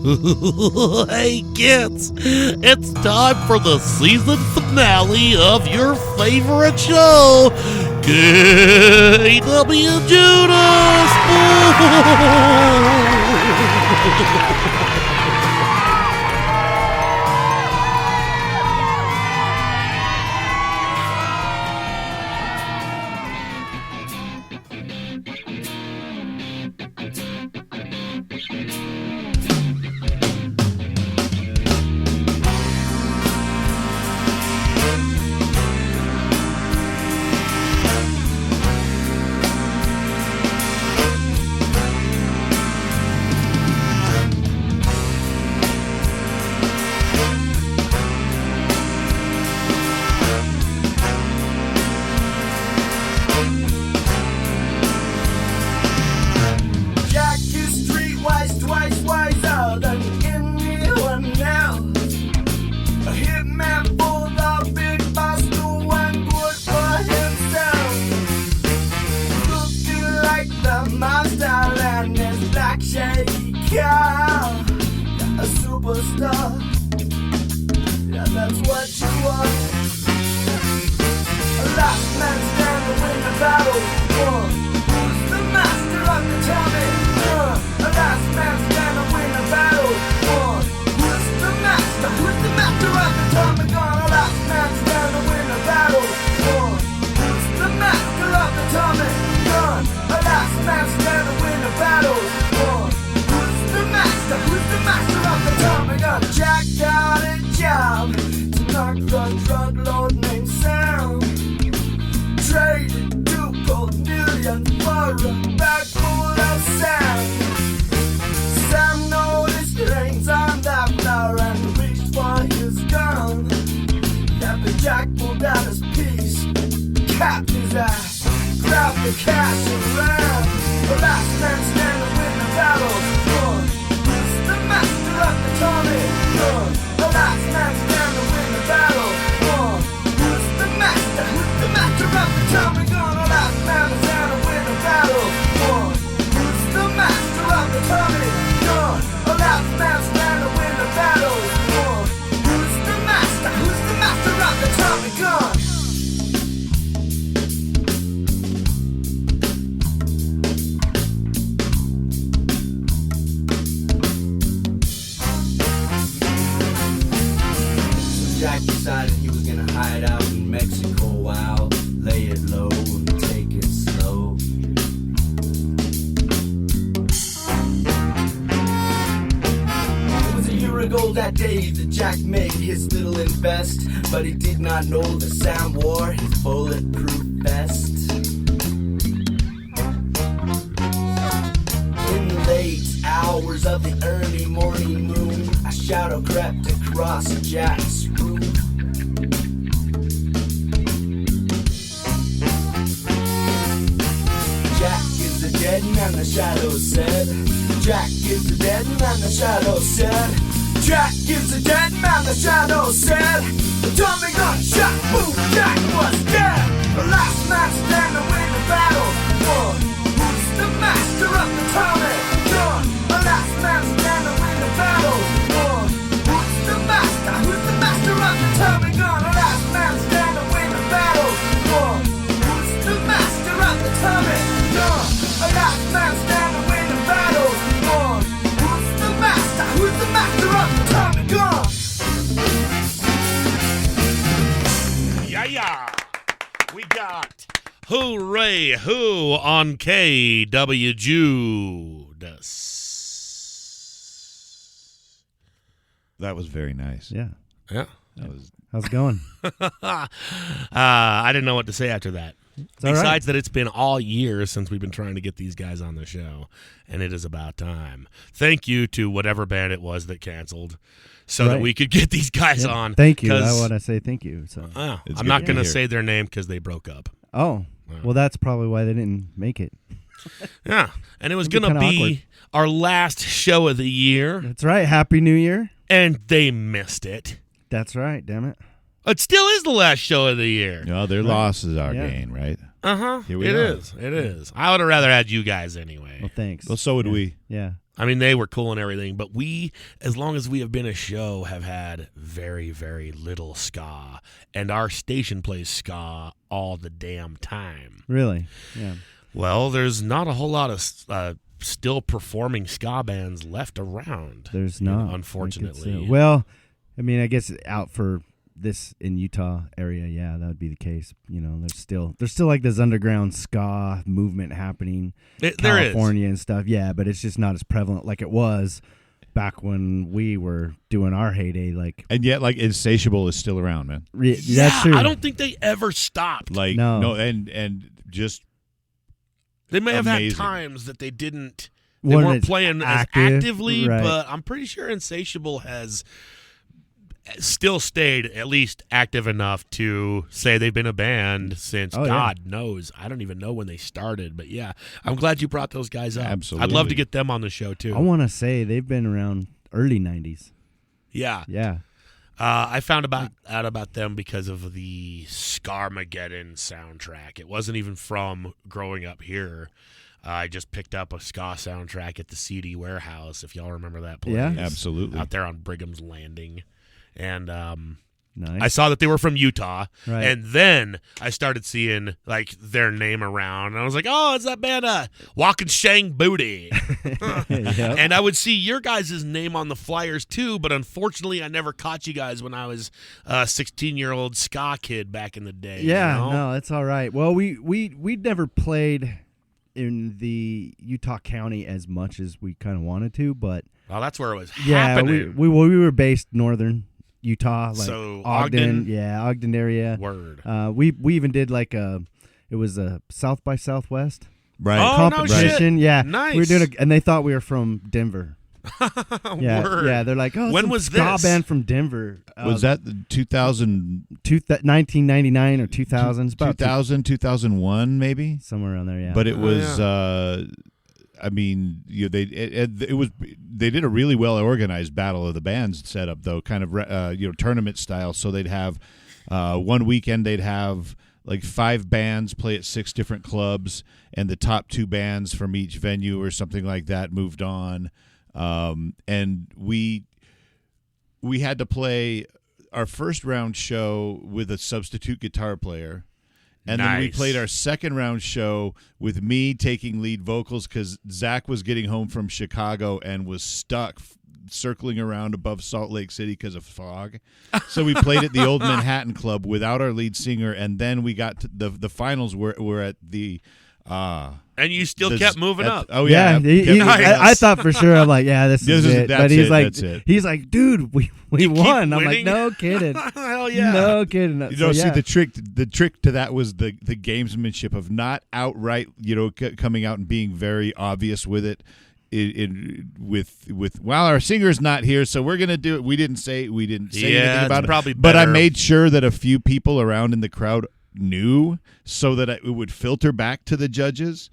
Hey kids, it's time for the season finale of your favorite show, KWJUDAS. A superstar, yeah, that's what you are. A last man stand to win the battle. Who's the master of the timing? A last man stand to win the battle. Who's the master? Who's the master of the timing? A last man stand to win the battle. Who's the master of the timing? A last man stand to win the battle. Who's the master of the time? I got Jack got a job to knock the drug lord named Sam. Traded 2 million for a bag full of sand. Sam noticed rains on the floor and reached for his gun. Yeah, but Jack pulled out his piece, capped his ass, grabbed the cash and ran. The last man standing to win the battle. Master of the Tommy, the last man stand to win the battle. Who's the master? Who's the master of the Tommy gun? The last man stand to win the battle. Who's the master of the Tommy gun? The last man stand to win the battle. Who's the master? Who's the master of the Tommy gun? Jack decided he was gonna hide out in Mexico while lay it low and take it slow. It was a year ago that day that Jack made his little invest, but he did not know that Sam wore his bulletproof vest. In the late hours of the early morning moon, a shadow crept across Jack's room. Jack is a dead man, the shadow said. Jack is a dead man, the shadow said. Jack is a dead man, the shadow said. The Tommy gun shot, boom, Jack was dead. The last man stand to win the battle. Who's the master of the Tommy gun? The last man stand to win the battle. Who's the master? Who's the master of the Tommy gun? The last man stand to win the battle. Who's the master of the Tommy gun? The last man stand to win the battle. Who's the master? Who's the master of the Tommy gun? Yeah. We got Hooray Who on KWJUDAS. That was very nice. Yeah. Yeah. How's it going? I didn't know what to say after that. all Besides that it's been all year since we've been trying to get these guys on the show, and it is about time. Thank you to whatever band it was that canceled so that we could get these guys on. Thank you. I want to say thank you. So I'm not going to say their name because they broke up. Oh, well, that's probably why they didn't make it. Yeah, and it was going to be our last show of the year. That's right. Happy New Year. And they missed it. That's right. Damn it. It still is the last show of the year. No, their loss is our gain, right? Uh-huh. Here we are. It is. I would have rather had you guys anyway. Well, thanks. Well, so would we. Yeah. I mean, they were cool and everything, but we, as long as we have been a show, have had very, very little ska, and our station plays ska all the damn time. Really? Yeah. Well, there's not a whole lot of still performing ska bands left around. There's not, unfortunately. Well, I mean, I guess out for this in Utah area, yeah, that would be the case. You know, there's still like this underground ska movement happening, California and stuff. Yeah, but it's just not as prevalent like it was back when we were doing our heyday. Like, and yet, like, Insatiable is still around, man. That's true. I don't think they ever stopped. Like, no, and just they may have amazing. had times that they didn't. They weren't playing as actively, right. But I'm pretty sure Insatiable has still stayed at least active enough to say they've been a band since God knows. I don't even know when they started, but yeah, I'm glad you brought those guys up. Absolutely. I'd love to get them on the show too. I want to say they've been around early 90s. Yeah. Yeah. I found out about them because of the Scarmageddon soundtrack. It wasn't even from growing up here. I just picked up a ska soundtrack at the CD Warehouse, if y'all remember that place. Yeah, absolutely. Out there on Brigham's Landing. And nice. I saw that they were from Utah, right. And then I started seeing like their name around, and I was like, "Oh, it's that band, Walking Shang Booty." Yep. And I would see your guys' name on the flyers too, but unfortunately, I never caught you guys when I was a 16-year-old ska kid back in the day. Yeah, you know? no, that's all right. Well, we'd never played in the Utah County as much as we kind of wanted to, but well, that's where it was happening. we were based northern Utah, like so Ogden, Ogden area. Word. We even did like it was a South by Southwest Right. competition. No shit. Yeah, Nice. we were doing and they thought we were from Denver. Yeah, Word. yeah. They're like, oh, when some was ska this? band from Denver. Was that the 1999 or 2000? 2001 maybe? Somewhere around there. Yeah, But it was. I mean, they did a really well organized Battle of the Bands setup though, kind of tournament style. So they'd have one weekend they'd have like 5 bands play at 6 different clubs, and the top 2 bands from each venue or something like that moved on. And we had to play our first round show with a substitute guitar player. And then we played our second round show with me taking lead vocals because Zach was getting home from Chicago and was stuck circling around above Salt Lake City because of fog. So we played at the Old Manhattan Club without our lead singer, and then we got to the finals were at the and you still kept moving up. Oh yeah, I thought for sure. I'm like, yeah, this is it. But he's like, dude, we won. I'm like, no kidding. Hell yeah, no kidding. See, the trick to that was the gamesmanship of not outright, coming out and being very obvious with it. With well, our singer's not here, so we're gonna do it. We didn't say anything about it. Probably but I better. made sure that a few people around in the crowd knew, so that it would filter back to the judges.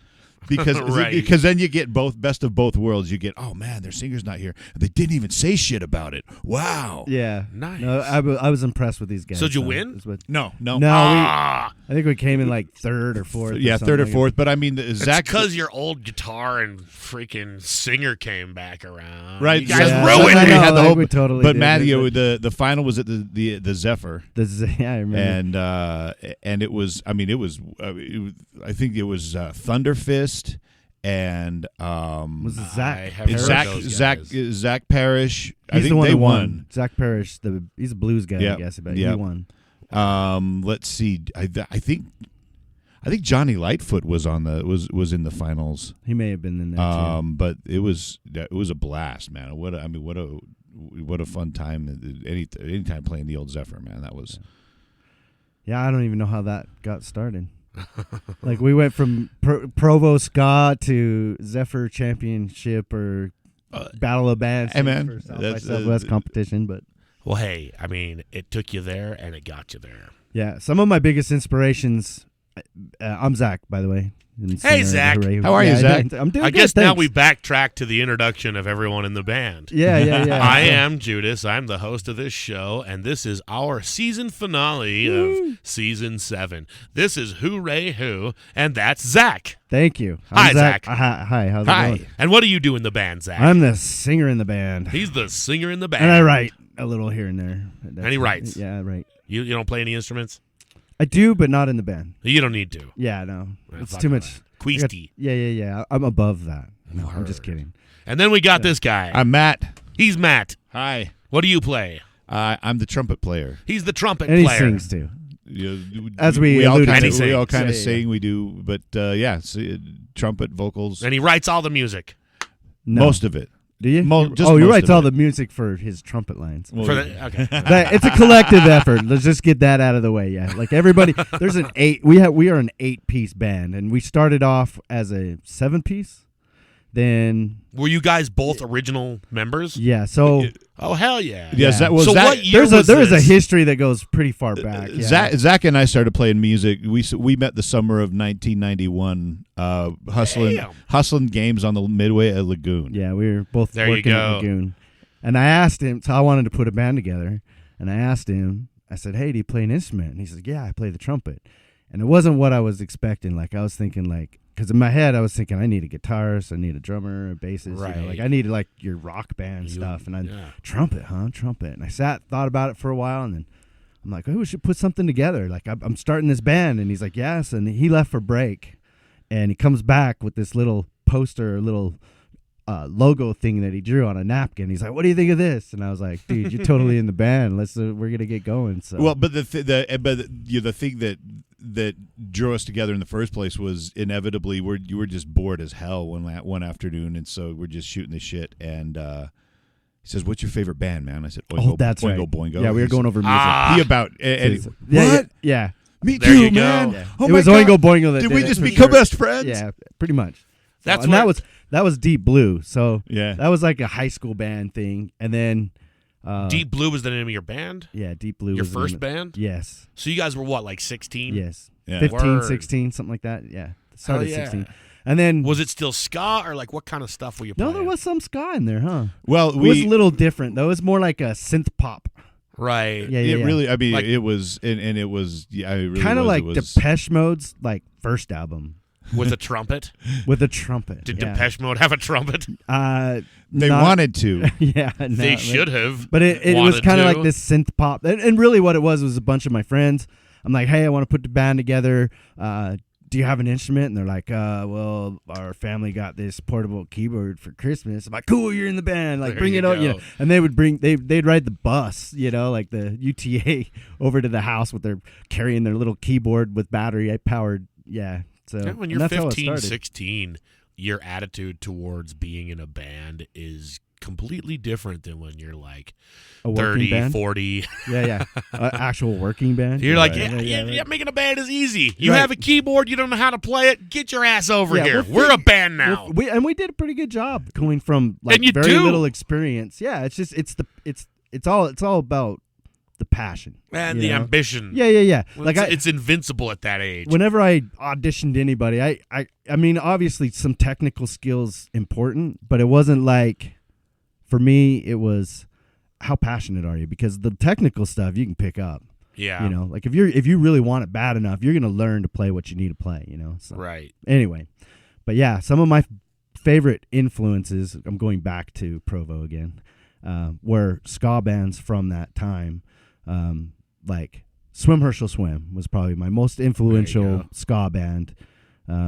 Because Right. because then you get best of both worlds. You get, oh man, their singer's not here. They didn't even say shit about it. Wow. Yeah, Nice. No, I was impressed with these guys. So did you win? No. I think we came in like third or fourth. Yeah, third or fourth. But I mean, Zach, because your old guitar and freaking singer came back around. right? You guys Yeah. ruined I it. know, had the like whole, we totally but did. Matty, the final was at the Zephyr. Yeah, I remember. And it was. I mean, it was. I think it was Thunderfist and was it I Zach? haven't heard Zach those Zach guys. Zach Parrish. I He's think the one they who won. Zach Parrish, he's a blues guy, Yeah. I guess. But Yeah. he won. Let's see. I think Johnny Lightfoot was was in the finals. He may have been in there too. But it was a blast, man. What a fun time. Anytime playing the old Zephyr, man. That was. Yeah, I don't even know how that got started. Like we went from Provo ska to Zephyr Championship or Battle of Bands Hey, man, for South by that's, Southwest competition. But Well, hey, I mean, it took you there and it got you there. yeah, some of my biggest inspirations. I'm Zach, by the way. Hey, Zach. How are you, Zach? I'm doing I good, guess now thanks. we backtrack to the introduction of everyone in the band. Yeah. I am Judas. I'm the host of this show, and this is our season finale of season 7. This is Hooray Who, and that's Zach. Thank you. Hi, Zach. Hi, how's it going? And what do you do in the band, Zach? I'm the singer in the band. He's the singer in the band. And I write a little here and there. And he writes. Yeah, I write. You don't play any instruments? I do, but not in the band. You don't need to. Yeah, no. Well, It's fuck too all much. that. Queasty. Yeah. I'm above that. No, I'm just kidding. And then we got this guy. I'm Matt. He's Matt. Hi. What do you play? I'm the trumpet player. He's the trumpet And he player. sings too. As we all alluded kind to. of we all kind of Yeah. sing. We do, but trumpet, vocals, And he writes all the music. most of it. Do you? Just he most writes of all it. the music for his trumpet lines. Well, Okay. It's a collective effort. Let's just get that out of the way. Yeah, like everybody. There's an 8. We are an 8-piece band, and we started off as a 7-piece. Then Were you guys both original members? yeah, so Oh, hell yeah. Yes, that was So Zach. what year there is a this? history that goes pretty far back. Yeah. Zach and I started playing music. We met the summer of 1991, hustling games on the Midway at Lagoon. Yeah, we were both There you working at go. Lagoon, and I asked him. So I wanted to put a band together, and I asked him. I said, "Hey, do you play an instrument?" And he said, "Yeah, I play the trumpet." And it wasn't what I was expecting. Like I was thinking, because in my head I was thinking I need a guitarist, I need a drummer, a bassist, Right. like I need like your rock band stuff, and trumpet. And I thought about it for a while, and then I'm like, oh, we should put something together. Like I'm starting this band, and he's like, yes, and he left for break, and he comes back with this little poster, little logo thing that he drew on a napkin. He's like, what do you think of this? And I was like, dude, you're totally in the band. We're gonna get going. So Well, but the thing that drew us together in the first place was inevitably you were just bored as hell one afternoon, and so we're just shooting the shit. And he says, "What's your favorite band, man?" I said, "Oingo, that's Oingo right. Boingo." Yeah, we were going over music. He about and Yeah, what? yeah. Me There too, you go. man. Yeah. Oh It my was God. Oingo Boingo that Did did we it, just for become sure. best friends? Yeah, pretty much. That's and where- that was Deep Blue. So Yeah. that was like a high school band thing, and then Deep Blue was the name of your band? yeah, Deep Blue. Your was the first name of- band? Yes, So you guys were what, like 16? yes. Yeah. 15, Word. 16, something like that. Yeah, started Hell yeah. 16, and then Was it still ska, or like what kind of stuff were you playing? no, there was some ska in there, huh? Well, It was a little different though. It was more like a synth pop. Right. Yeah, it really. I mean, Like- it was, and it was. Yeah, it really Kind of was. like It was, Depeche Mode's like first album With a trumpet? with a trumpet. Did yeah. Depeche Mode have a trumpet? They not- wanted to. yeah, They should have. But it was wanted kind of to. like this synth pop. And really what it was a bunch of my friends. I'm like, hey, I want to put the band together. Do you have an instrument? And they're like, well, our family got this portable keyboard for Christmas. I'm like, cool, you're in the band. Like, There bring you it out. go. You know? And they'd ride the bus, like the UTA over to the house with carrying their little keyboard with battery powered. Yeah. So Yeah, when and you're that's how it 15, started. 16, your attitude towards being in a band is completely different than when you're like A working 30, band? 40. Yeah. Actual working band. You're like, Right. yeah, making a band is easy. You Right. have a keyboard, you don't know how to play it, get your ass over Yeah, here. we're We're a band now. We did a pretty good job going from like And you very do. little experience. Yeah, it's all about the passion And you the know? ambition. Yeah. Well, Like it's invincible at that age. whenever I auditioned anybody, I mean obviously some technical skills important, but it wasn't like for me it was how passionate are you, because the technical stuff you can pick up. Yeah. Like if you really want it bad enough, you're gonna learn to play what you need to play. So. Right. Anyway, but yeah, some of my favorite influences, I'm going back to Provo again, were ska bands from that time. Like Swim Herschel Swim was probably my most influential go. ska band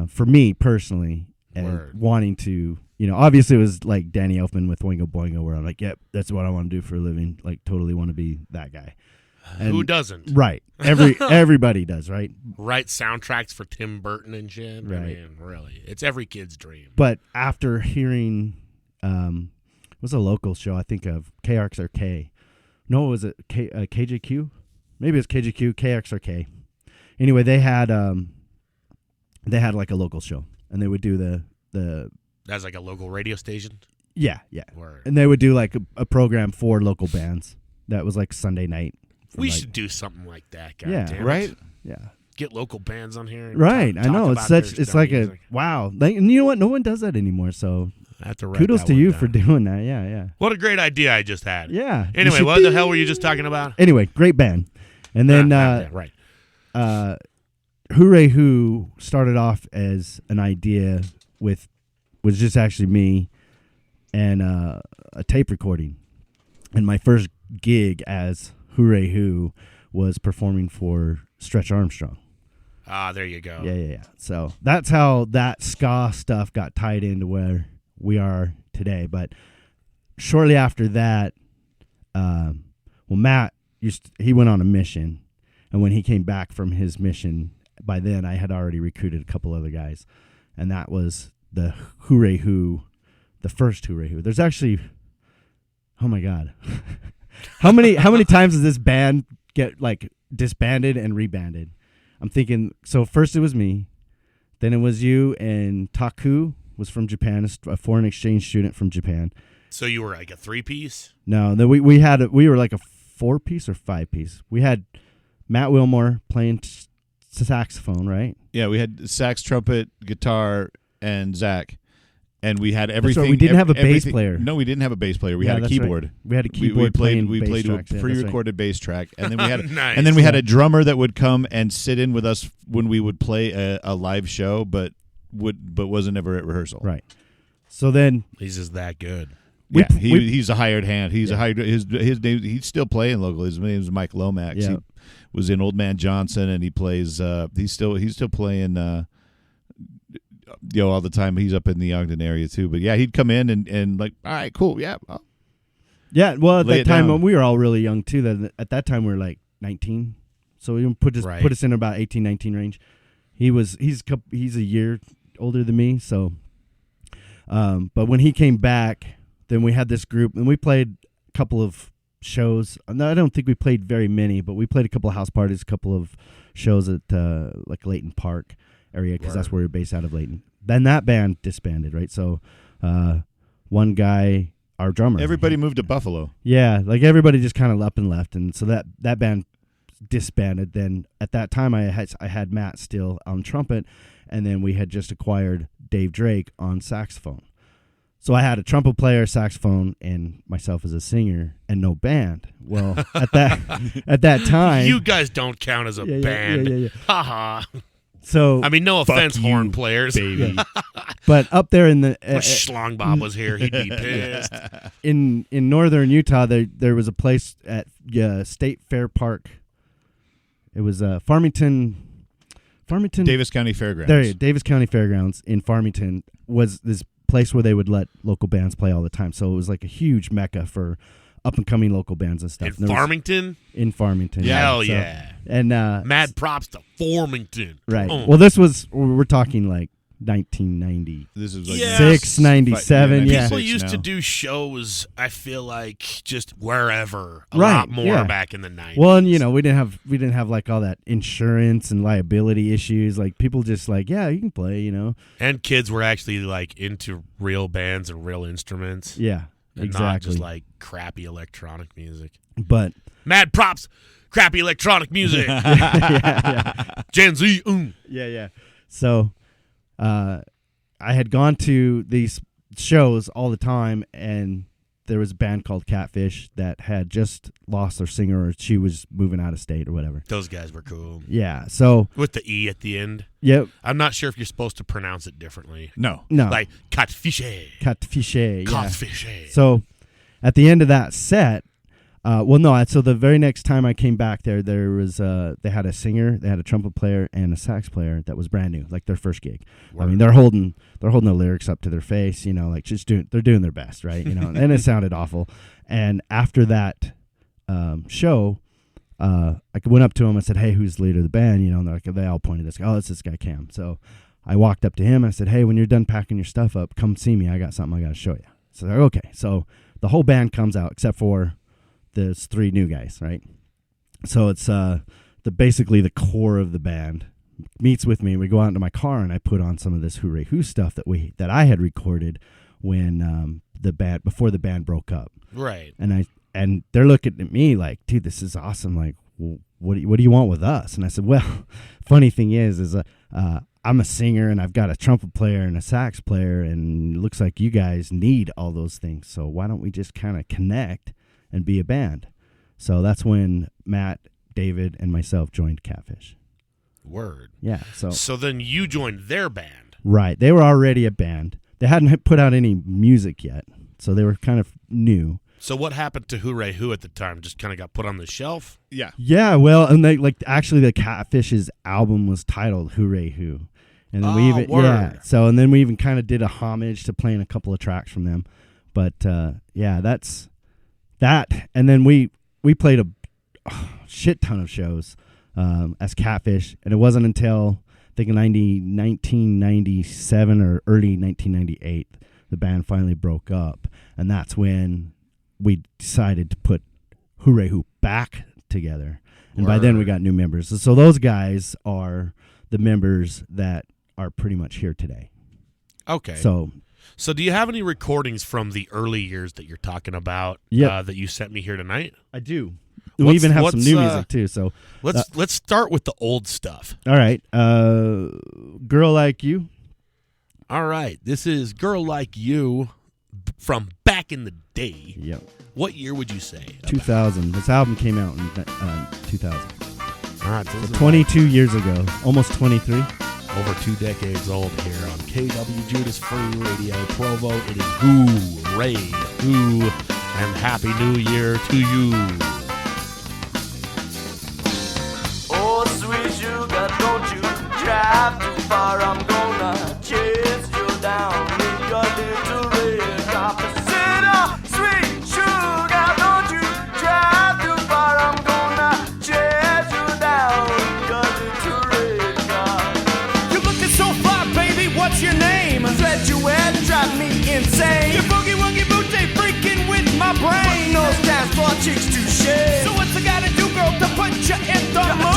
for me personally, and Word. wanting to, obviously it was like Danny Elfman with Oingo Boingo, where I'm like, yep, that's what I want to do for a living. Like totally want to be that guy. And Who doesn't? Right. Everybody does, right? Write soundtracks for Tim Burton and shit. I Right. mean, really. It's every kid's dream. But after hearing, it was a local show, I think of KXRK. No, was it KJQ? Maybe it was KJQ, KXRK. Anyway, they had like a local show, and they would do the That's like a local radio station. yeah, Word. and they would do like a program for local bands that was like Sunday night. We like- should do something like that. God Yeah. damn it. Right? Yeah. get local bands on here. And right. talk I know. about It's like music. a wow. Like, and you know what? No one does that anymore. So I have to write kudos that to one you down. for doing that. Yeah, yeah. What a great idea I just had. Yeah. Anyway, what the hell were you just talking about? Anyway, great band. And then right. Hooray Who started off as an idea was just actually me and a tape recording. And my first gig as Hooray Who was performing for Stretch Armstrong. Ah, there you go. Yeah. So that's how that ska stuff got tied into where we are today. But shortly after that, Matt he went on a mission, and when he came back from his mission, by then I had already recruited a couple other guys, and that was the Hooray Who, the first Hooray Who. There's actually, oh my God, how many times does this band get like disbanded and rebanded? I'm thinking, so first it was me, then it was you, and Taku was from Japan, a foreign exchange student from Japan. So you were like a 3-piece? No, then we were like a 4-piece or 5-piece. We had Matt Wilmore playing saxophone, right? Yeah, we had sax, trumpet, guitar, and Zach. And we had everything. That's right. We didn't have a bass player. No, we didn't have a bass player. We had a keyboard. Right. We had a keyboard. We played a pre-recorded bass track, and then we had Nice. and then we had a drummer that would come and sit in with us when we would play a live show, but wasn't ever at rehearsal. Right. So then He's just that good. Yeah, he's a hired hand. He's a hired. His name. He's still playing local. His name is Mike Lomax. Yeah. He was in Old Man Johnson, and he plays. He's still playing. All the time. He's up in the Ogden area too. But yeah, he'd come in and like, all right, cool, yeah. Yeah, well, at Lay that it time down. we were all really young too. At that time we were like 19, so he put us in about 18, 19 range. He's a year older than me, so. But when he came back, then we had this group, and we played a couple of shows. No, I don't think we played very many, but we played a couple of house parties, a couple of shows at like Layton Park area, because that's where we're based out of Layton. Then that band disbanded, right? So one guy, our drummer. Everybody moved to Buffalo. Yeah, like everybody just kind of up and left. And so that band disbanded. Then at that time, I had Matt still on trumpet, and then we had just acquired Dave Drake on saxophone. So I had a trumpet player, saxophone, and myself as a singer, and no band. Well, at that time, You guys don't count as a band. Yeah. Ha-ha. So I mean, no offense, you, horn players. baby. but up there in the If Schlong Bob was here, he'd be pissed. in northern Utah, there was a place at State Fair Park. It was Farmington, Davis County Fairgrounds. There, Davis County Fairgrounds in Farmington was this place where they would let local bands play all the time. So it was like a huge mecca for up and coming local bands and stuff. In Farmington? In Farmington. Hell So, yeah. And Mad props to Farmington. right. Oh. Well, we're talking like 1990. This is like Yeah. 97, yeah. People used to do shows, I feel like, just wherever a Right, lot more yeah. back in the 90s. Well, and we didn't have like all that insurance and liability issues. Like people just like, yeah, you can play, And kids were actually like into real bands and real instruments. Yeah, And exactly. not just like crappy electronic music. But Mad props, crappy electronic music. Gen Z. yeah. So, I had gone to these shows all the time, and there was a band called Catfish that had just lost their singer, or she was moving out of state or whatever. Those guys were cool. Yeah. So With the E at the end. yep. I'm not sure if you're supposed to pronounce it differently. No. Like catfish. Catfish. Yeah. Catfish. So at the end of that set, so the very next time I came back there was they had a singer, they had a trumpet player, and a sax player that was brand new, like their first gig. I mean, they're holding the lyrics up to their face, like they're doing their best, right? And it sounded awful. And after that show, I went up to him and said, "Hey, who's the leader of the band?" And they all pointed this guy. Oh, it's this guy Cam. So I walked up to him and I said, "Hey, when you're done packing your stuff up, come see me. I got something I got to show you." So they're okay. So the whole band comes out except for there's 3 new guys, right? So it's basically the core of the band meets with me. We go out into my car and I put on some of this Hooray Who stuff that I had recorded when before the band broke up. Right. And they're looking at me like, "Dude, this is awesome. Like, what do you want with us? And I said, well, funny thing is I'm a singer and I've got a trumpet player and a sax player, and it looks like you guys need all those things. So why don't we just kind of connect and be a band? So that's when Matt, David, and myself joined Catfish. Word. Yeah. So then you joined their band. Right. They were already a band. They hadn't put out any music yet, so they were kind of new. So what happened to Hooray Who at the time? Just kind of got put on the shelf? Yeah. Yeah, well, and actually the Catfish's album was titled Hooray Who. And then and then we even kind of did a homage to playing a couple of tracks from them. But that's that. And then we played a shit ton of shows as Catfish, and it wasn't until I think in 1997 or early 1998 the band finally broke up, and that's when we decided to put Hooray Who back together. And by then we got new members. So those guys are the members that are pretty much here today. Okay. So do you have any recordings from the early years that you're talking about that you sent me here tonight? I do. We even have some new music too. So let's start with the old stuff. All right. Girl Like You. All right. This is Girl Like You from back in the day. Yep. What year would you say? 2000. This album came out in 2000. All right. So 22 years ago. Almost 23. Over 2 decades old here on KWJUDAS Free Radio Provo. It is Hooray Who, and Happy New Year to you. Oh, sweet sugar, don't you drive too far. I'm gonna chase you down in your little red carpet. Sweet sugar, don't you drive too far. I'm gonna chase you down in your little red carpet. You're looking so fly, baby, what's your name? Thread you wear, drive me insane. Your boogie woogie booty freaking with my brain. No stands for chicks to share. So what's I gotta do, girl, to put you in the mood?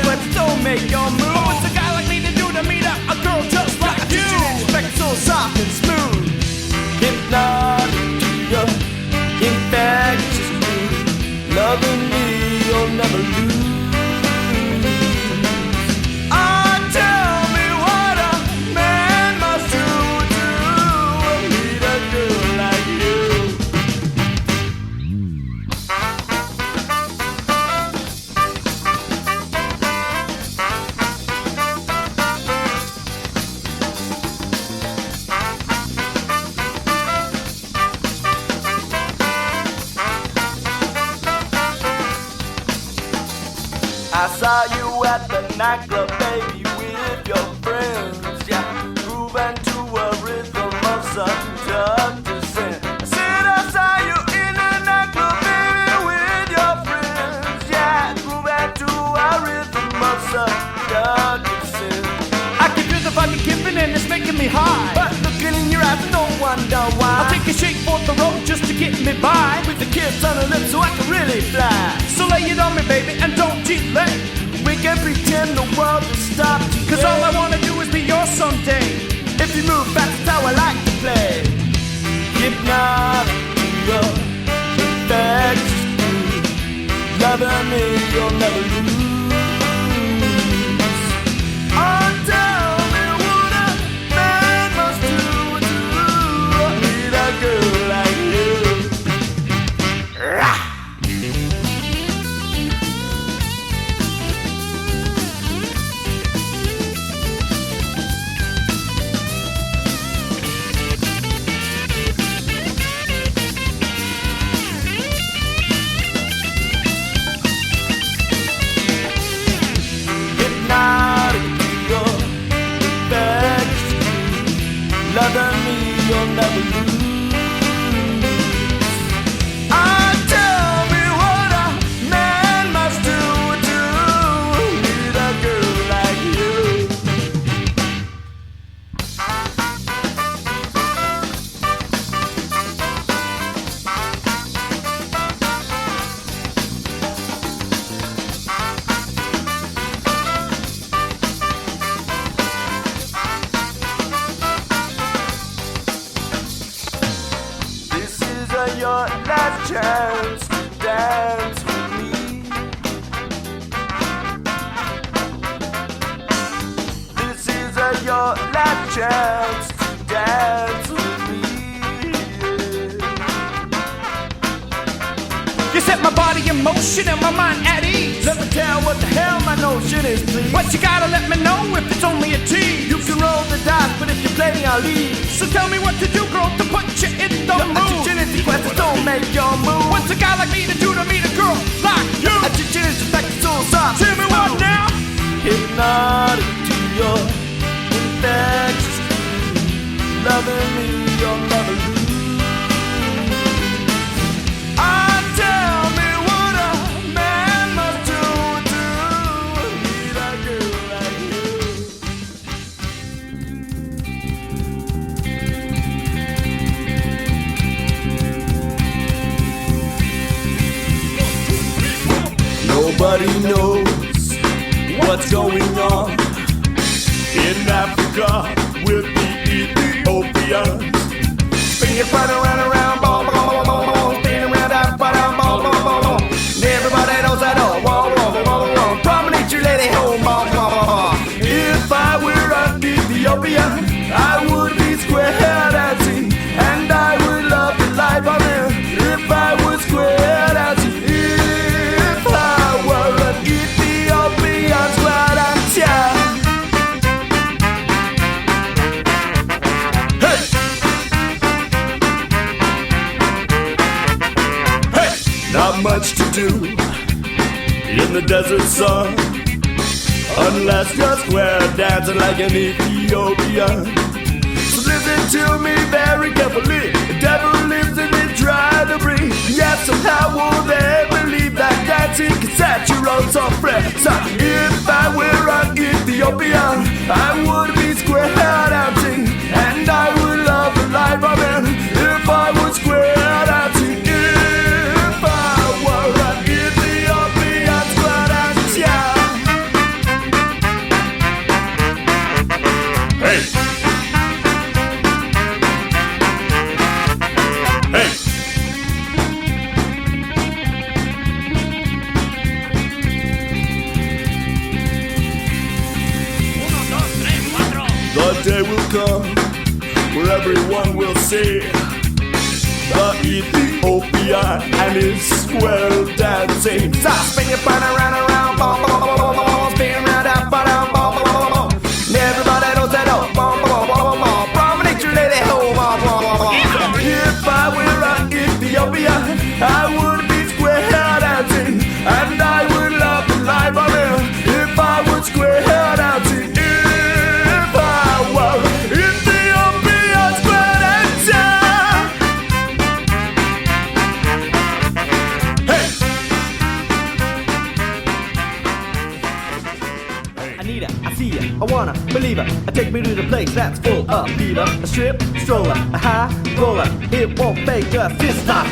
But don't make your move. But what's a guy like me to do to meet a girl just like you? Expect so soft and smooth. Hypnotic to you, infectious mood. Loving me, you'll never lose. Tell me what a man must do to meet a girl like you. I saw you at the nightclub, baby, with your friends, yeah, grooving to a rhythm of seduction. I said I saw you in the nightclub, baby, with your friends, yeah, grooving to a rhythm of seduction. I can feel the vibe you're giving and it's making me high, but looking in your eyes, I don't wonder why. I'll take a shake for the road just to get me by, with the kiss on her lips so I can really fly. So lay it on me, baby, and don't delay. We can pretend the world will stop today. Cause all I wanna do is be yours someday. If you move fast, that's how I like to play. Hypnotic, infectious, loving me, you'll never lose. Tell me what a man must do to meet a girl like you. Rah! Loving me, you'll never lose. Tell me what a man must do to meet a girl like you. Your last chance to dance with me. chance to dance with me. You set my body in motion and my mind at ease. Let me tell what the hell my notion is, please. But you gotta let me know if it's only a tease. You can roll the dice, but if you play me, I'll leave. So tell me what to do, girl, to put you in the mood. Agility questions don't make your move. What's a guy like me to do to meet a girl like you? Agility is like the soul soft. Tell me what now? Hypnotic to your infectious, loving me, you're loving me. Tell me what a man must do to meet a girl like you. Nobody knows what's going on in Africa with the Ethiopians. Spin your front around, ball, ball, ball, ball, ball. Spin around, ball, ball, ball, ball, ball. Everybody knows that, oh, whoa, whoa, whoa, whoa. Promenade your lady home, ball, ball, ball, ball. If I were an Ethiopian, I would be square dancing, and I would love the life of it. If I was square dancing, if I were an Ethiopian square dancing. Not much to do in the desert sun, unless you're square dancing like an Ethiopian. So listen to me very carefully. The devil lives in the dry debris. Yes, somehow will they believe that dancing can set your own so fresh. So if I were an Ethiopian, I would be square dancing, and I would love the life of it. If I was square dancing. The day will come where everyone will see the Ethiopian and his square dancing. Stop spinning, around, bom, bom, bom, bom, bom, spin around, bom, bom, bom, bom. Everybody knows that, oh, bom, bom, bom, bom. Promenade your lady home, bom, bom, bom. If I were an Ethiopian, I would be square dancing, and I would love the life of it. If I was square dancing. I wanna believe her. Take me to the place that's full of fever. A strip stroller, a high roller. It won't fake us this time.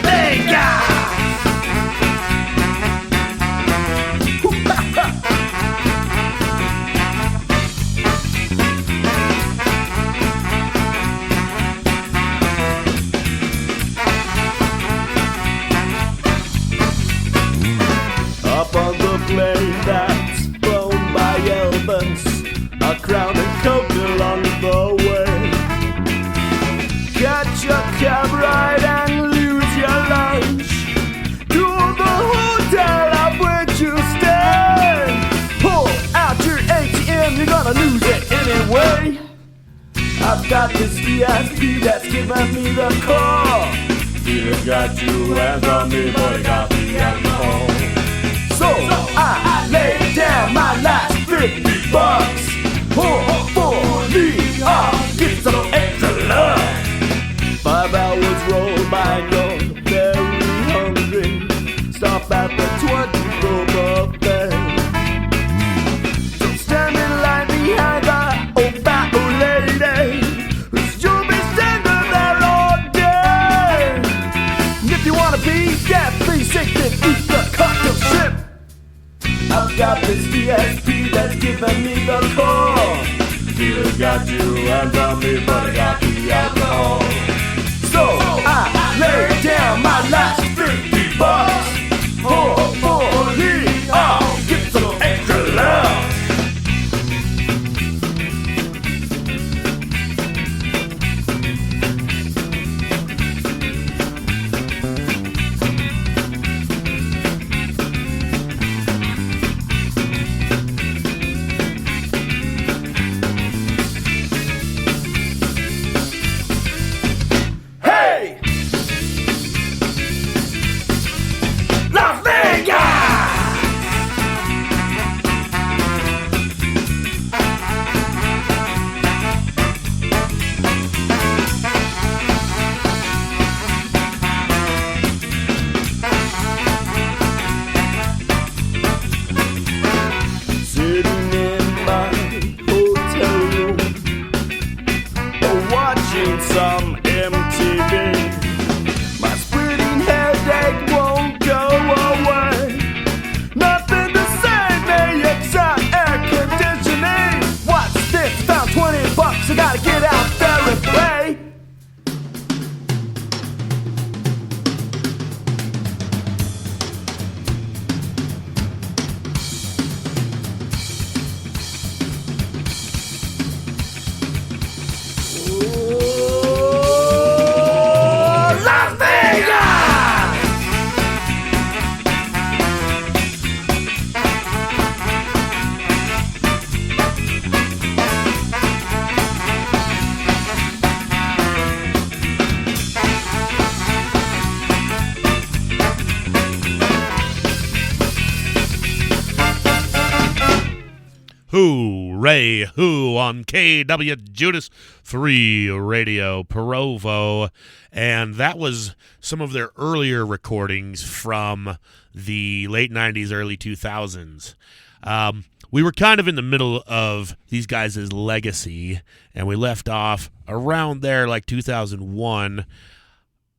Up on the plane that's flown by Elvis, a crown and coke along the way. Catch a cab ride and lose your lunch to the hotel at which you stay. Pull out your ATM, you're gonna lose it anyway. I've got this ESP that's giving me the call. Feeling got you hands on me, but it got me alcohol. So I laid down my last $50. For me, I'll get some extra love. 5 hours roll by, you're very hungry. Stop at the 24 buffet. Don't stand in line behind the old fat old lady, 'cause you'll be standing there all day. And if you wanna be gas free, sick and eat the cocktail shrimp. I've got this ESP that's giving me the call. Feeling got you hands on me, but I got the alcohol. So I laid down my last $50. For me, I'll get some extra love. Hooray, Who on KWJUDAS 3 Radio Provo. And that was some of their earlier recordings from the late 90s, early 2000s. We were kind of in the middle of these guys' legacy, and we left off around there like 2001.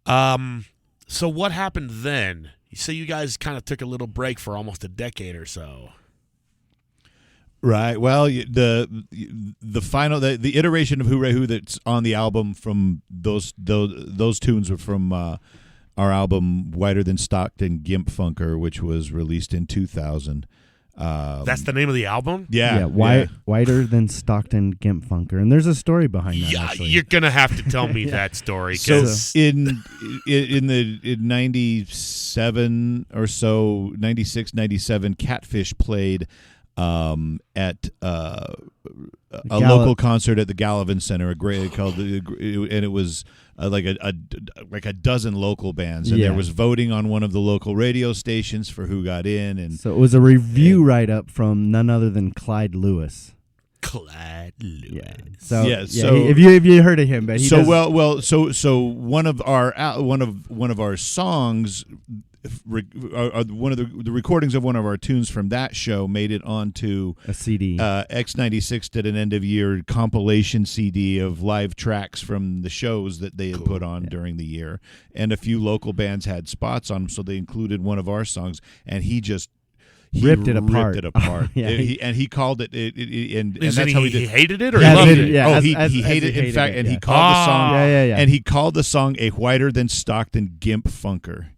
So what happened then? You say you guys kind of took a little break for almost a decade or so. Right. Well, the final the iteration of Hooray Who that's on the album from those tunes were from our album Whiter Than Stockton Gimp Funker, which was released in 2000. That's the name of the album? Yeah. Whiter Than Stockton Gimp Funker, and there's a story behind that. Yeah, actually. you're gonna have to tell me that story. So in 97 or so, 96, 97, Catfish played at a local concert at the Gallivan Center, and it was like a dozen local bands, and there was voting on one of the local radio stations for who got in, and so it was a review write-up from none other than Clyde Lewis. Clyde Lewis. Yeah. So if you heard of him, but so one of our songs. One of the recordings of one of our tunes from that show made it onto a CD. X96 did an end of year compilation CD of live tracks from the shows that they had put on during the year, and a few local bands had spots on them, so they included one of our songs, and he ripped it apart. He called it, and that's how he hated it, or he loved it? Yeah, he hated it. In fact, and he called the song. And he called the song a Whiter Than Stockton Gimp Funker.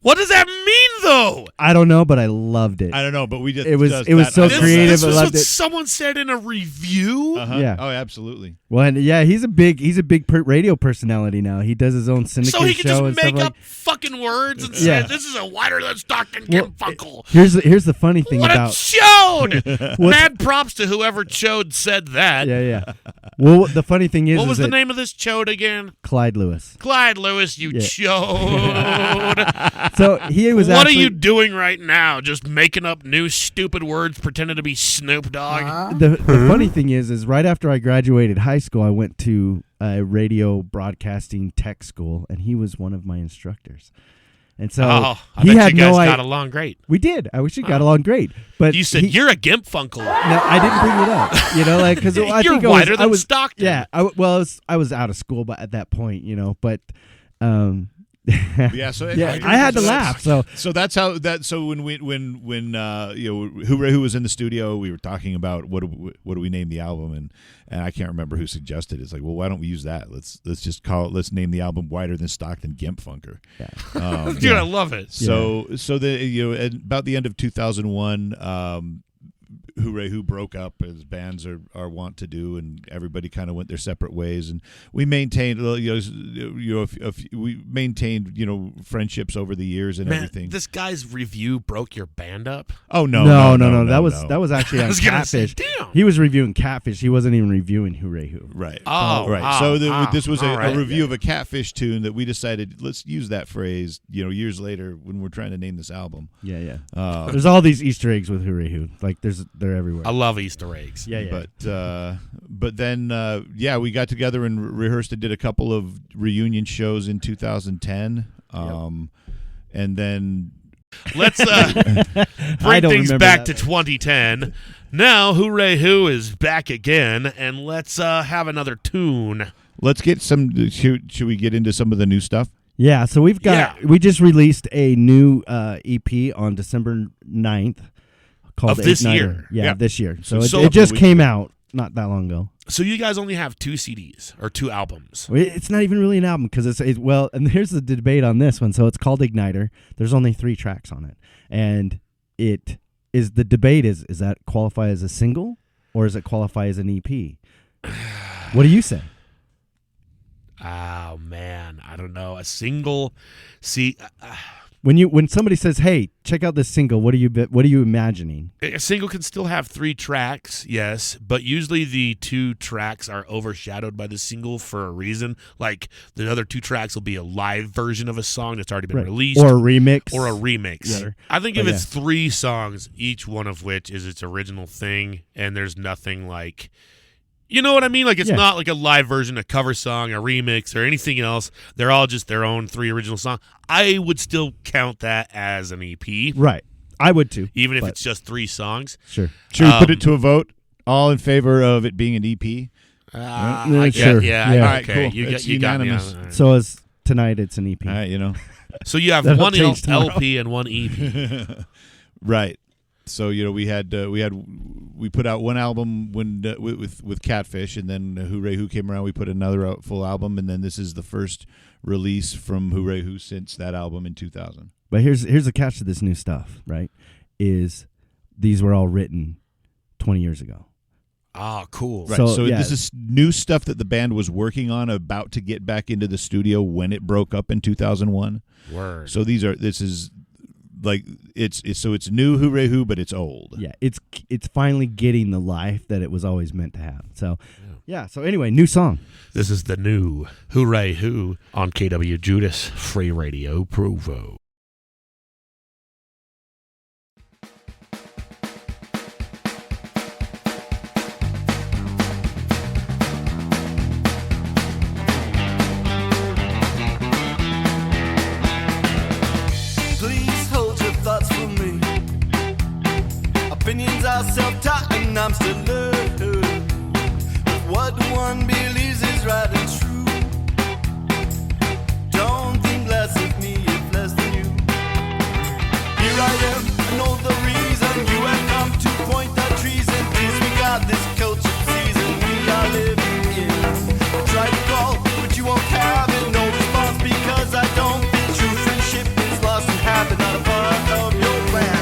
What does that mean, though? I don't know, but I loved it. I don't know, but we just it was so creative. This I was loved what it. someone said in a review. Yeah. Oh, absolutely. Well, and he's a big radio personality now. He does his own syndicate so he can show just and make stuff up fucking words and say this is a Whiter Than Stockton Gimp Funkel. Here's the funny thing what about a chode. Mad props to whoever chode said that. Yeah. Well, the funny thing is, what was the name of this chode again? Clyde Lewis. Clyde Lewis, you chode. So he was. What are you doing right now? Just making up new stupid words, pretending to be Snoop Dogg? The funny thing is right after I graduated high school, I went to a radio broadcasting tech school, and he was one of my instructors. And so I he bet had you guys no got along great. We did. I wish we got along great. But you said you're a Gimp Funkel. No, I didn't bring it up. Because I you're think Whiter Than Stockton. Yeah. I was out of school, but at that point, but. Yeah, so I had to laugh. So that's how that. So when Hooray Who was in the studio, we were talking about what do we name the album, and I can't remember who suggested it. It's like, well, why don't we use that? Let's just let's name the album Whiter Than Stockton Gimp Funker. Yeah. Dude, I love it. So at about the end of 2001. Hooray Who broke up, as bands are wont to do, and everybody kind of went their separate ways. And we maintained, friendships over the years and everything. This guy's review broke your band up? Oh no! That was actually on Catfish. Damn. He was reviewing Catfish. He wasn't even reviewing Hooray Who. Right. Right. So this was a review of a Catfish tune that we decided let's use that phrase. Years later when we're trying to name this album. Yeah. There's all these Easter eggs with Hooray Who. Like they're everywhere. I love Easter eggs. Yeah. But then we got together and rehearsed and did a couple of reunion shows in 2010. And then let's bring things back to 2010. Now Hooray Who is back again, and let's have another tune. Let's get some. Should we get into some of the new stuff? Yeah. So we just released a new EP on December 9th. Called of this Igniter. year. Yeah, this year. So it just came out not that long ago. So you guys only have 2 CDs or 2 albums. It's not even really an album because and here's the debate on this one. So it's called Igniter. There's only 3 tracks on it. And the debate is that qualify as a single or does it qualify as an EP? What do you say? Oh, man. I don't know. A single. See, When somebody says, "Hey, check out this single," what are you imagining? A single can still have 3 tracks, yes, but usually the 2 tracks are overshadowed by the single for a reason. Like the other 2 tracks will be a live version of a song that's already been released, or a remix, Yeah. I think if it's 3 songs, each one of which is its original thing, and there's nothing like. You know what I mean? Like, it's not like a live version, a cover song, a remix, or anything else. They're all just their own 3 original songs. I would still count that as an EP. Right. I would too. Even if it's just 3 songs. Sure. Should we put it to a vote? All in favor of it being an EP? Sure. Yeah. All right, okay. cool. You got me on that. So as tonight, it's an EP. All right, So you have That'll one change LP and one EP. Right. So we put out one album when with Catfish, and then Hooray Who came around. We put another full album, and then this is the first release from Hooray Who since that album in 2000. But here's the catch to this new stuff, right? Is these were all written 20 years ago. Oh, cool. Right. So this is new stuff that the band was working on, about to get back into the studio when it broke up in 2001. Word. So this is. Like it's new Hooray Who, but it's old. Yeah, it's finally getting the life that it was always meant to have. So, So anyway, new song. This is the new Hooray Who on KWJUDAS Free Radio Provo. Opinions are self-taught and I'm still learning. But what one believes is right and true. Don't think less of me if less than you. Here I am, I know the reason you have come to point the treason. Disregard this culture season we are living in. I try to call, but you won't have it. No response because I don't think true friendship is lost and habit, not a part of your plan.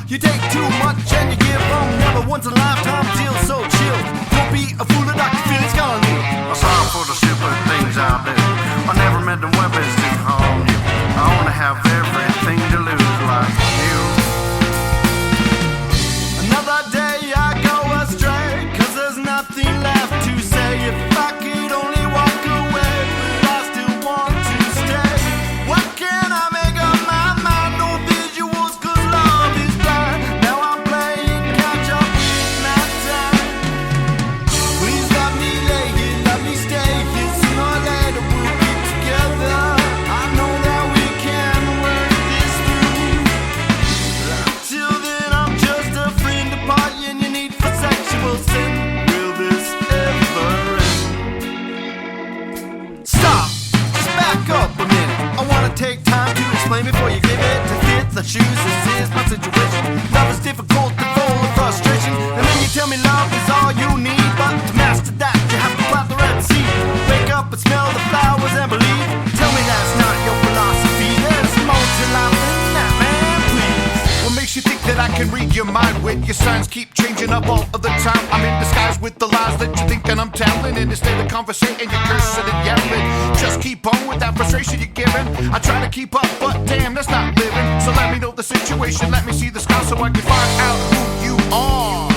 You take too much and you give from never once in a lifetime. Feel so chill. Don't be a fool of Dr. Phil's gone you. I'm sorry for the stupid things I do. I never meant the weapons to harm you. I wanna have everything to lose like you. Another day I go astray, 'cause there's nothing left to say. If I could only walk away, but I still want to stay. What can I make of my mind? No visuals, 'cause love is blind. Now I'm playing catch up with my time. Please let me lay here, let me stay here. Sooner or later we'll get together. I know that we can work this through. Till then I'm just a friend apart, and you need for sexual sin. Will this ever end? Stop! Just back up a minute. I wanna take time to explain before you give it to fit the shoes. This is my situation. Love is difficult to full of frustration. And then you tell me love is all you need. But to master that, you have to plant the red seed. Wake up and smell the flowers and believe. Tell me that's not your philosophy. There's more to life than that, man, please. What makes you think that I can read your mind when your signs keep changing up all of the time? I'm in disguise with the lies that you think that I'm telling, and instead of conversating, you're cursing and yelling. Just keep on with that frustration you're giving. I try to keep up, but damn, that's not living. So let me know the situation, let me see the sky so I can find out who you are.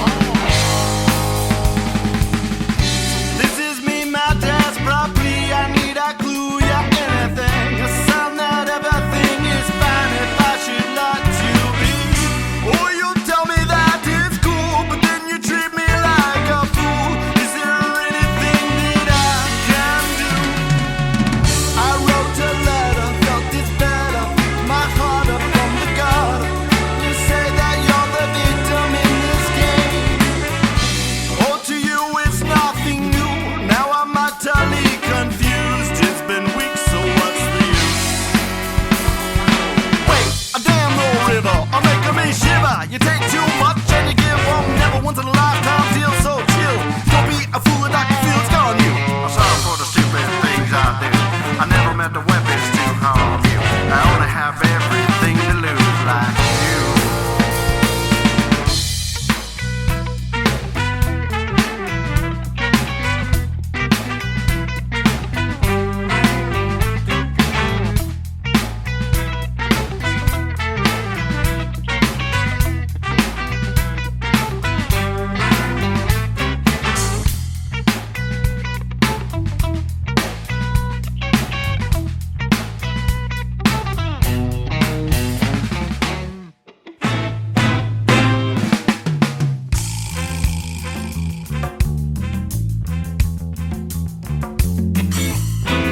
This is me, my dad's property. I need a clue, yeah, anything. A sign that everything is fine if I should let you be. Or you'll tell me that it's cool, but then you treat me like a fool. Is there anything that I can do? I wrote a letter, felt it's better. My heart up from the gutter. You say that you're the victim in this game. Oh, to you it's nothing new. Now I'm utterly confused. It's been weeks, so what's the use? Wait, a damn old river, are making me shiver. You take too much and you give one. Never once in a lifetime, feel so chill. Don't be a fool, Dr. Phil's gone you. I'm sorry for the stupid things I do. I never meant the weapons to harm you. I wanna have everything to lose like you.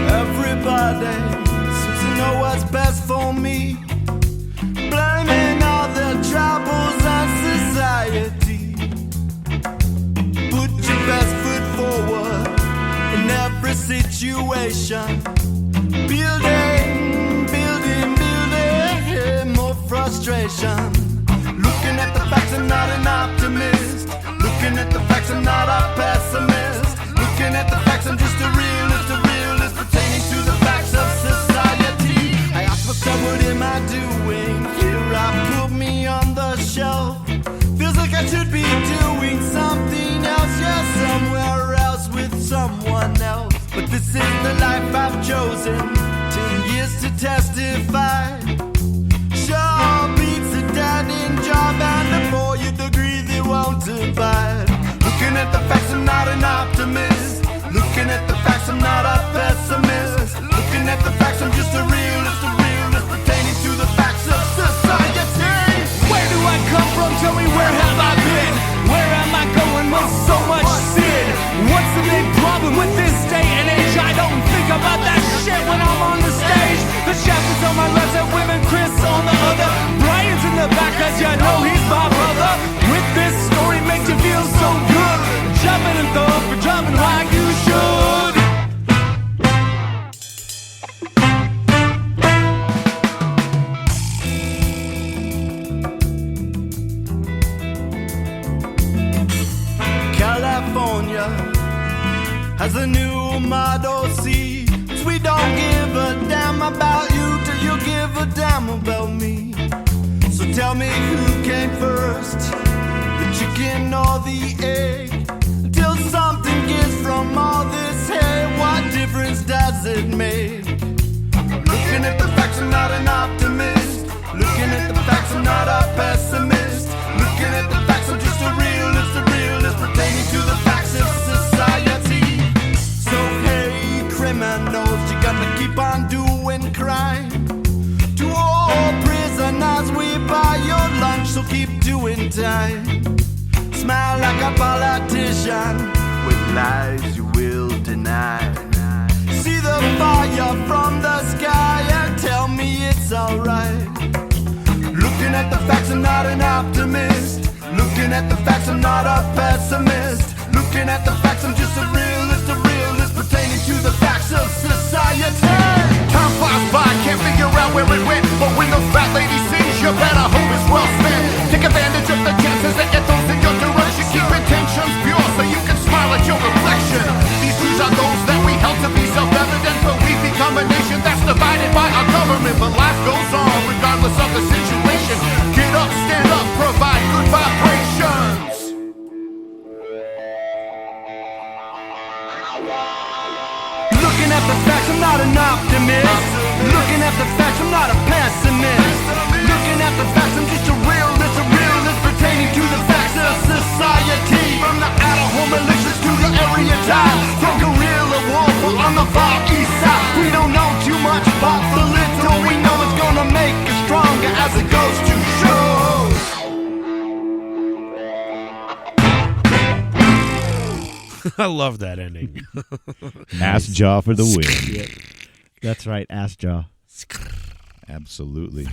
Everybody seems to know what's best for me, blaming all their troubles on society. Put your best foot forward in every situation. Building, building, building more frustration. Looking at the facts, I'm not an optimist. Looking at the facts, I'm not a pessimist. Looking at the facts, I'm just a realist pertaining to the facts of society. I ask myself, what am I doing here? I put me on the shelf. Feels like I should be doing something else, yeah, somewhere else with someone else. But this is the life I've chosen. 10 years to testify. Sure beats a dead-end job, and a 4-year degree they won't abide. Looking at the facts, I'm not an optimist. Looking at the facts, I'm not a pessimist. Looking at the facts, I'm just a realist pertaining to the facts of society. Where do I come from? Tell me, where have I been? Where am I going with so much sin? What's the big problem with this day and age? I don't think about that shit when I'm on the stage. The chef is on my left and women Chris on the other. Brian's in the back, cause you know he's my brother. With this story makes you feel so good. Jumping and thump for jumping like you should. California has a new Model C. 'Cause we don't give a damn about you till you give a damn about me. So tell me who came first. first, the chicken or the egg, until something gives from all this hay. What difference does it make? Looking at the facts, I'm not an optimist. Looking at the facts, I'm not a pessimist. Looking at the facts, I'm just a realist pertaining to the facts of society. So hey, criminals, you gotta keep on doing crime. To all prisoners, we buy your lunch, so keep doing time. Smile like a politician, with lies you will deny. See the fire from the sky and tell me it's alright. Looking at the facts, I'm not an optimist. Looking at the facts, I'm not a pessimist. Looking at the facts, I'm just a realist pertaining to the facts of society. Time flies by, can't figure out where it went. But when the fat lady sings, you better hope it's well spent. Take advantage of the chances that get those in your direction. Keep intentions pure so you can smile at your reflection. These truths are those that we held to be self-evident, but we become a nation that's divided by our government. But life goes on regardless of the situation. Get up, stand up, provide good vibrations. Looking at the facts, I'm not an optimist. Looking at the facts, I'm not a pessimist. Looking at the facts, I'm just a realist pertaining to the facts of society. From the at-home militias to the area ties, from guerrilla warfare on the far east side. We don't know too much about the little. We know it's gonna make us stronger as it goes to show. I love that ending. Ass jaw for the win. Yep. That's right, ass jaw. Absolutely.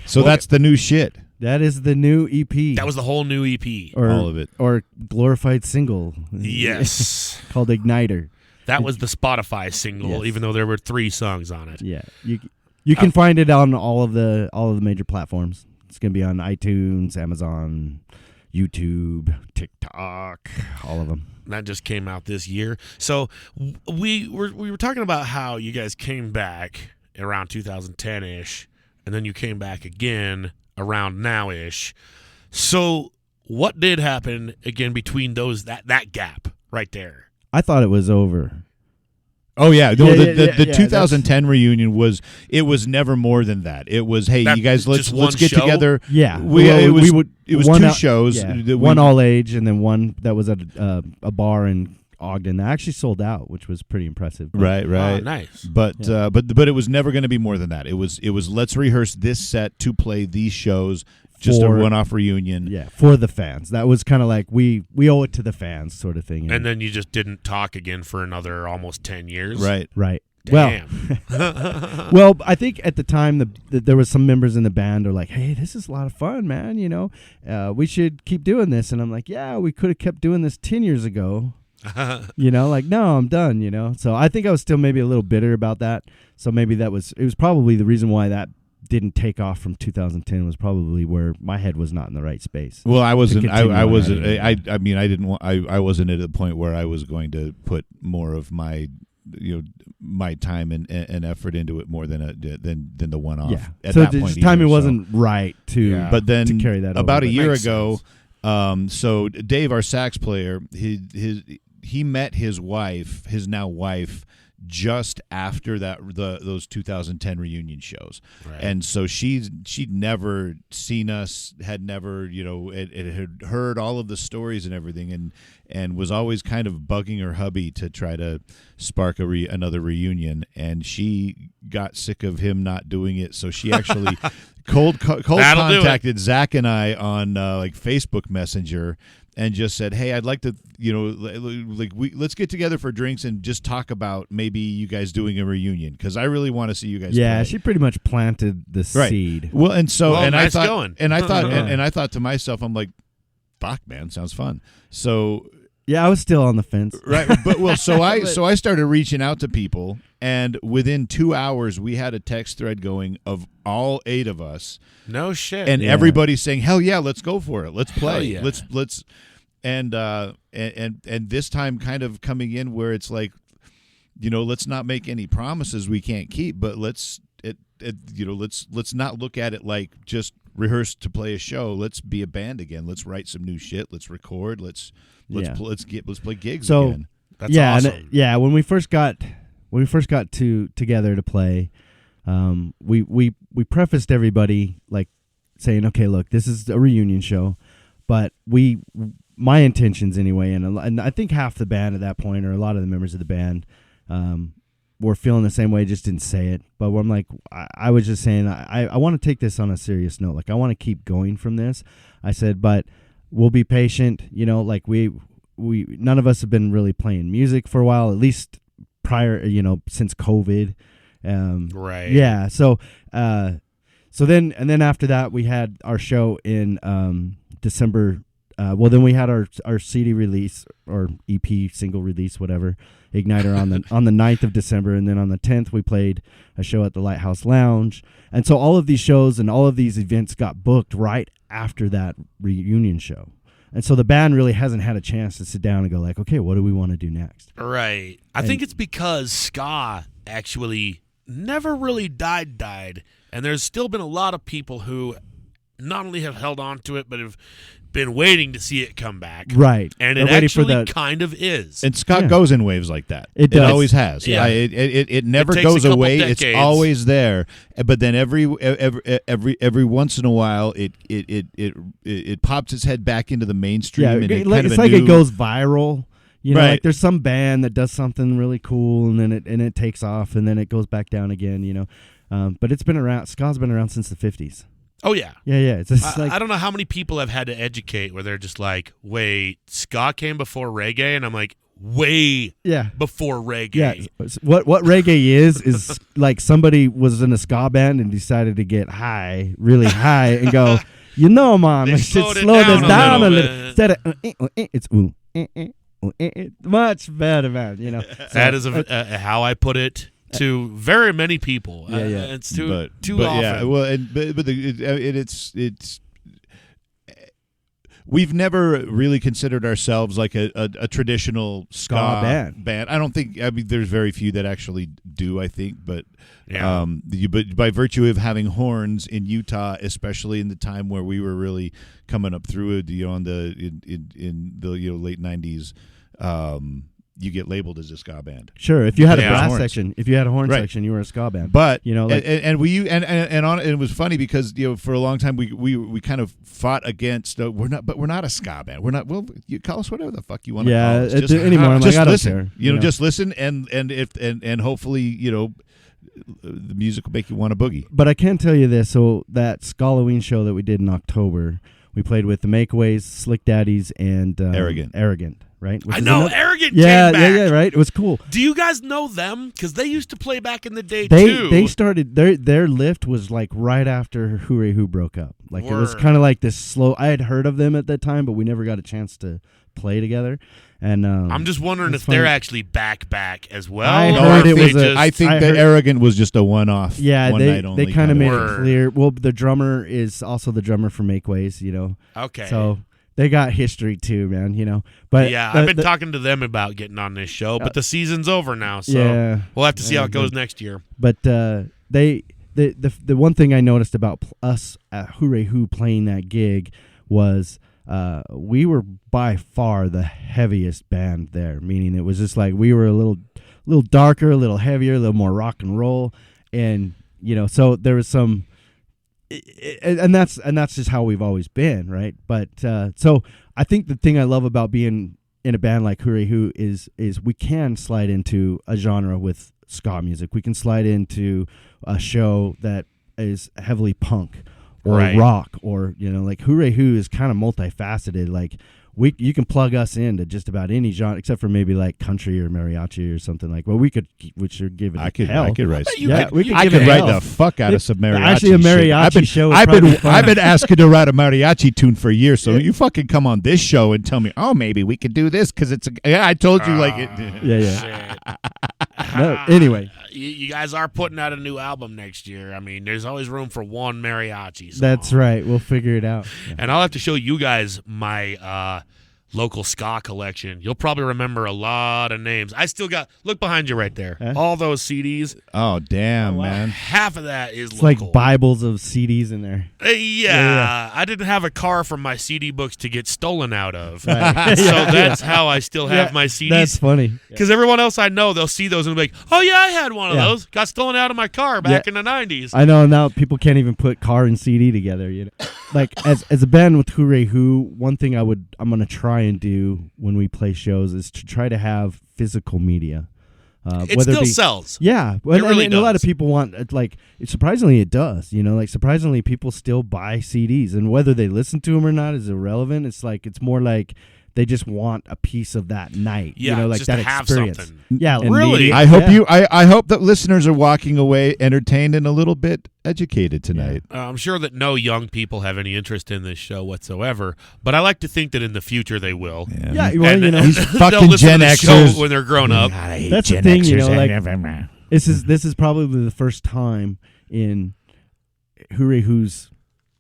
So that's the new shit. That is the new EP. That was the whole new EP. or, all of it. Or glorified single. Yes. Called Igniter. That was the Spotify single, Yes. even though there were 3 songs on it. Yeah. You can find it on all of the major platforms. It's going to be on iTunes, Amazon, YouTube, TikTok, all of them. That just came out this year. So we were talking about how you guys came back around 2010-ish, and then you came back again around now-ish. So what did happen again between those that gap right there? I thought it was over. Oh yeah, no, Yeah, the 2010 reunion was never more than that. It was, hey, That- you guys, let's just one get show? together. Yeah, it was one 2 out- shows. yeah, that we- one all age, and then one that was at a bar in Ogden that actually sold out, which was pretty impressive. Right. Oh, nice. But but it was never going to be more than that. It was let's rehearse this set to play these shows. Just a one-off reunion. Yeah, for the fans. That was kind of like we owe it to the fans sort of thing. And then you just didn't talk again for another almost 10 years. Right. Right. Damn. Well, I think at the time there was some members in the band are like, "Hey, this is a lot of fun, man. You know, we should keep doing this." And I'm like, "Yeah, we could have kept doing this 10 years ago." You know, like, no, I'm done. You know, so I think I was still maybe a little bitter about that. So maybe it was probably the reason why that didn't take off from 2010 was probably where my head was not in the right space. Well, I wasn't. I wasn't. that. I mean, I didn't want. I wasn't at a point where I was going to put more of my, my time and effort into it more than the one off. Yeah. At So that the point, timing either, wasn't right to. Yeah. But then to carry that about over. a year Makes ago, so Dave, our sax player, he met his now wife, just after those 2010 reunion shows. Right. And so she'd never seen us, had never, it had heard all of the stories and everything, and was always kind of bugging her hubby to try to spark another reunion. And she got sick of him not doing it, so she actually cold contacted Zach and I on like Facebook Messenger and just said, "Hey, I'd like to, let's get together for drinks and just talk about maybe you guys doing a reunion, because I really want to see you guys." Yeah, play. she pretty much planted the seed. Well, and so nice I thought, going. and I thought to myself, I'm like, "Fuck, man, sounds fun." So Yeah, I was still on the fence. right, but so I started reaching out to people, and within 2 hours we had a text thread going of all 8 of us. No shit. And Yeah. everybody saying, "Hell yeah, let's go for it. Let's play. yeah. Let's." And this time kind of coming in where it's like, let's not make any promises we can't keep, but let's let's not look at it like just rehearse to play a show. Let's be a band again. Let's write some new shit. Let's record. Let's play gigs again. That's awesome. When we first got together to play, we prefaced everybody like saying, okay, look, this is a reunion show, but my intentions anyway, and I think half the band at that point, or a lot of the members of the band, were feeling the same way, just didn't say it. But I'm like, I was just saying, I want to take this on a serious note. Like, I want to keep going from this. I said, but we'll be patient. Like we none of us have been really playing music for a while, at least prior, since COVID. Right. Yeah. So then after that, we had our show in December. Then we had our CD release, or EP single release, whatever, Igniter on the 9th of December, and then on the 10th we played a show at the Lighthouse Lounge. And so all of these shows and all of these events got booked right after that reunion show. And so the band really hasn't had a chance to sit down and go like, okay, what do we want to do next? Right. I think it's because ska actually never really died. And there's still been a lot of people who not only have held on to it, but have been waiting to see it come back. Right. And it actually kind of is. And ska goes in waves like that. It does. It always has. Yeah. It never takes goes a couple away. decades. It's always there. But then every once in a while it pops its head back into the mainstream. Yeah, and it's like it goes viral. Right. Like there's some band that does something really cool, and then it takes off, and then it goes back down again. But it's been around. Ska's been around since the 50s. Oh, yeah. Yeah. It's just I don't know how many people have had to educate where they're just like, wait, ska came before reggae? And I'm like, way before reggae. Yeah. What reggae is like somebody was in a ska band and decided to get really high, and go, man, I should slow this down a little. Instead of, it's much better, man. So, that is how I put it to very many people. It's too often. Yeah, well, it's we've never really considered ourselves like a traditional ska band. I don't think. I mean, there's very few that actually do. I think, but but by virtue of having horns in Utah, especially in the time where we were really coming up through it, in the late '90s. You get labeled as a ska band. Sure, if you had a brass section, if you had a horn section, you were a ska band. But it was funny because for a long time we kind of fought against we're not a ska band. We're not. Well, you call us whatever the fuck you want to call us. Just anymore. I'm just like, I don't listen. care. Just listen and hopefully the music will make you want to boogie. But I can tell you this: so that Skalloween show that we did in October, we played with the Makeaways, Slick Daddies, and Arrogant. Right? I know Arrogant came back. Yeah, right. It was cool. Do you guys know them? Because they used to play back in the day too. They started their lift was like right after Hooray Who broke up. Like It was kind of like this slow. I had heard of them at that time, but we never got a chance to play together. And I'm just wondering if they're actually back as well. I heard it was. I think that Arrogant was just a one-off. Yeah, night only they kind of made it clear. Well, the drummer is also the drummer for Makeways. Okay. So. They got history too, man. But I've been talking to them about getting on this show, but the season's over now, so we'll have to see how it goes next year. But the one thing I noticed about us at Hooray Who playing that gig was we were by far the heaviest band there. Meaning it was just like we were a little darker, a little heavier, a little more rock and roll, and so there was some. And that's just how we've always been, right? But so I think the thing I love about being in a band like Hooray Who is we can slide into a genre with ska music. We can slide into a show that is heavily punk or rock, or like Hooray Who is kind of multifaceted. Like you can plug us into just about any genre except for maybe like country or mariachi or something like. Well, we should give it. I could write. I could write the fuck out of some mariachi. Actually, a mariachi show. I've been asking to write a mariachi tune for years. So you fucking come on this show and tell me, oh, maybe we could do this because it's. I told you like it. Yeah. No, anyway, you guys are putting out a new album next year. I mean, there's always room for one mariachi song. That's right. We'll figure it out. And I'll have to show you guys my local ska collection, you'll probably remember a lot of names. I still got, look behind you right there. All those CDs. Oh, damn, man. Half of that is It's local. like Bibles of CDs in there. Yeah, I didn't have a car from my CD books to get stolen out of. Right. So that's how I still have my CDs. That's funny. Because everyone else I know, they'll see those and be like, oh, yeah, I had one of those. Got stolen out of my car back in the 90s. I know, now people can't even put car and CD together. You know, like as a band with Hooray Who, one thing I'm going to try and do when we play shows is to try to have physical media. It still sells. Yeah. It really does. A lot of people want, like, surprisingly it does, you know, like surprisingly people still buy CDs, and whether they listen to them or not is irrelevant. It's like, it's more like they just want a piece of that night, Yeah, you know, like just that to have experience. something. Yeah. and Really? media. I hope I hope that listeners are walking away entertained and a little bit educated tonight. I'm sure that no young people have any interest in this show whatsoever, but I like to think that in the future they will. Yeah, well, you know, These they'll fucking listen Gen to the show Xers. when they're grown up. that's the thing, you know, like this is probably the first time in Hooray Who's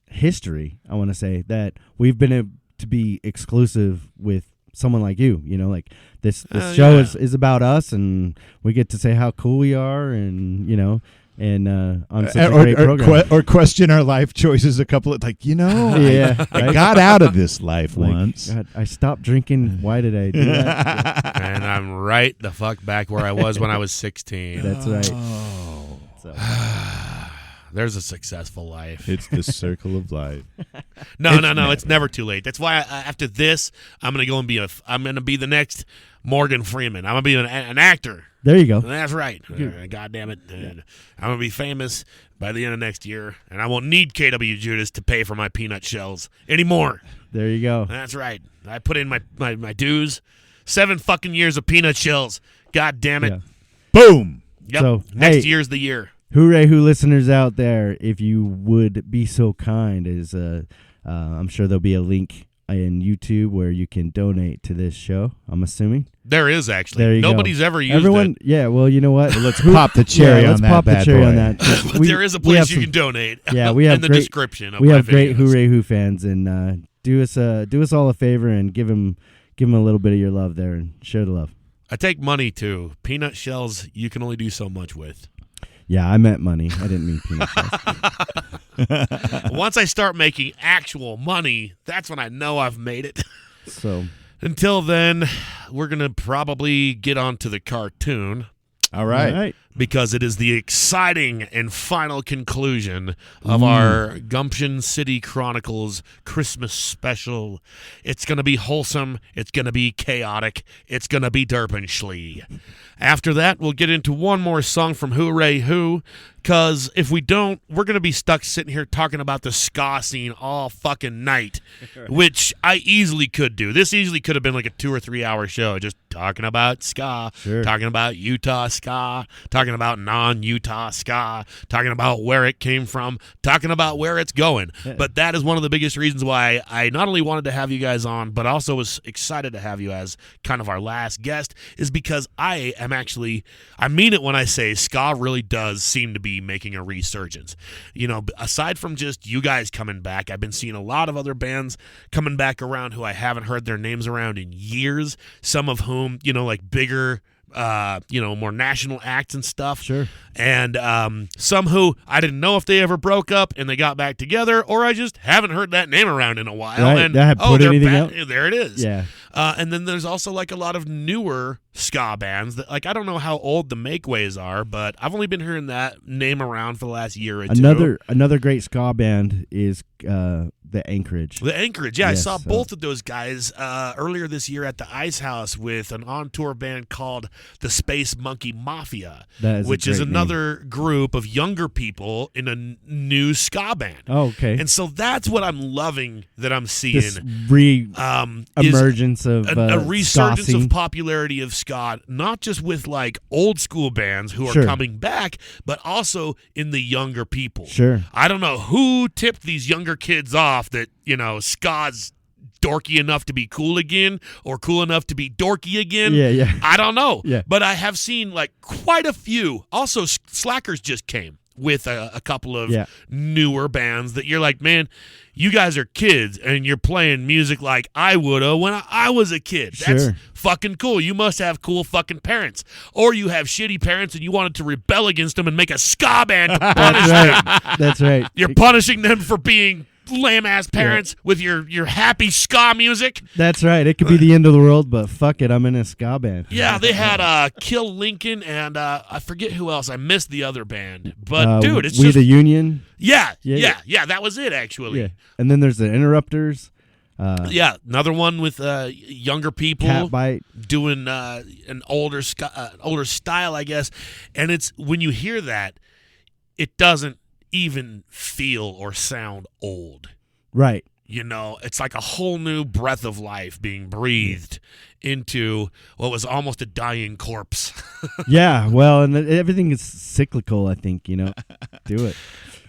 history, I want to say, that we've been able to be exclusive with someone like you. You know, like this show is about us, and we get to say how cool we are, and you know, and on such a great program. Or question our life choices a couple of, like, you know, Yeah, I right? got out of this life Like, once. God, I stopped drinking. Why did I do that? And I'm right the fuck back where I was when I was 16. That's right. Oh. So, There's a successful life. It's the circle of life. No, it's never too late. That's why after this, I'm gonna go and I'm gonna be the next Morgan Freeman. I'm gonna be an actor. there you go. That's right. God damn it. And I'm going to be famous by the end of next year, and I won't need KWJUDAS to pay for my peanut shells anymore. There you go. That's right. I put in my dues. 7 fucking years of peanut shells. God damn it. Yeah. Boom. Yep. So, Next hey. year's the year. Hooray Who listeners out there, if you would be so kind, is I'm sure there'll be a link in YouTube where you can donate to this show, I'm assuming. There is actually. There you Nobody's go. ever used it. Yeah, well, you know what? Let's pop the cherry on let's that pop the bad cherry boy. on that. But there is a place you can donate. Yeah, we have in the great, description of we my have great videos. Hooray Who fans, and do us all a favor and give them a little bit of your love there and share the love. I take money too. Peanut shells you can only do so much with. Yeah, I meant money. I didn't mean peanut shells. Once I start making actual money, that's when I know I've made it. So Until then, we're going to probably get on to the cartoon. All right. all right. Because it is the exciting and final conclusion of our Gumption City Chronicles Christmas special. It's going to be wholesome. It's going to be chaotic. It's going to be derpentschlee. After that, we'll get into one more song from Hooray Who, because if we don't, we're going to be stuck sitting here talking about the ska scene all fucking night, which I easily could do. This easily could have been like a 2 or 3 hour show, just talking about ska, talking about Utah ska, talking about non-Utah ska, talking about where it came from, talking about where it's going. But that is one of the biggest reasons why I not only wanted to have you guys on, but also was excited to have you as kind of our last guest, is because I mean it when I say ska really does seem to be making a resurgence. You know, aside from just you guys coming back, I've been seeing a lot of other bands coming back around who I haven't heard their names around in years, some of whom, you know, like bigger more national acts and stuff. Sure. And some who I didn't know if they ever broke up and they got back together, or I just haven't heard that name around in a while. Right. And That put they're anything back. out? There it is. Yeah. And then there's also like a lot of newer ska bands that, like, I don't know how old the Makeways are, but I've only been hearing that name around for the last year or two. Another great ska band is the Anchorage. The Anchorage, yeah. Yes, I saw both of those guys earlier this year at the Ice House with an on-tour band called the Space Monkey Mafia, which is another group of younger people in a new ska band. Oh, okay. And so that's what I'm loving that I'm seeing. This emergence of a resurgence ska of scene. popularity of ska, not just with like old school bands who are Sure. coming back, but also in the younger people. Sure. I don't know who tipped these younger kids off that, you know, ska's dorky enough to be cool again or cool enough to be dorky again. Yeah. I don't know. Yeah. But I have seen like quite a few. Also, Slackers just came, with a couple of newer bands that you're like, man, you guys are kids and you're playing music like I would have when I was a kid. That's fucking cool. You must have cool fucking parents. Or you have shitty parents and you wanted to rebel against them and make a ska band to punish them. That's right. You're punishing them for being lame-ass parents with your happy ska music. That's right. It could be the end of the world, but fuck it, I'm in a ska band. Yeah, they had Kill Lincoln and I forget who else. I missed the other band. But, dude, it's We just... the Union? Yeah, that was it, actually. Yeah. And then there's the Interrupters. Another one with younger people. Catbite. Doing an older style, I guess. And it's when you hear that, it doesn't even feel or sound old. Right. You know, it's like a whole new breath of life being breathed into what was almost a dying corpse. Yeah, well, and everything is cyclical, I think, Do it.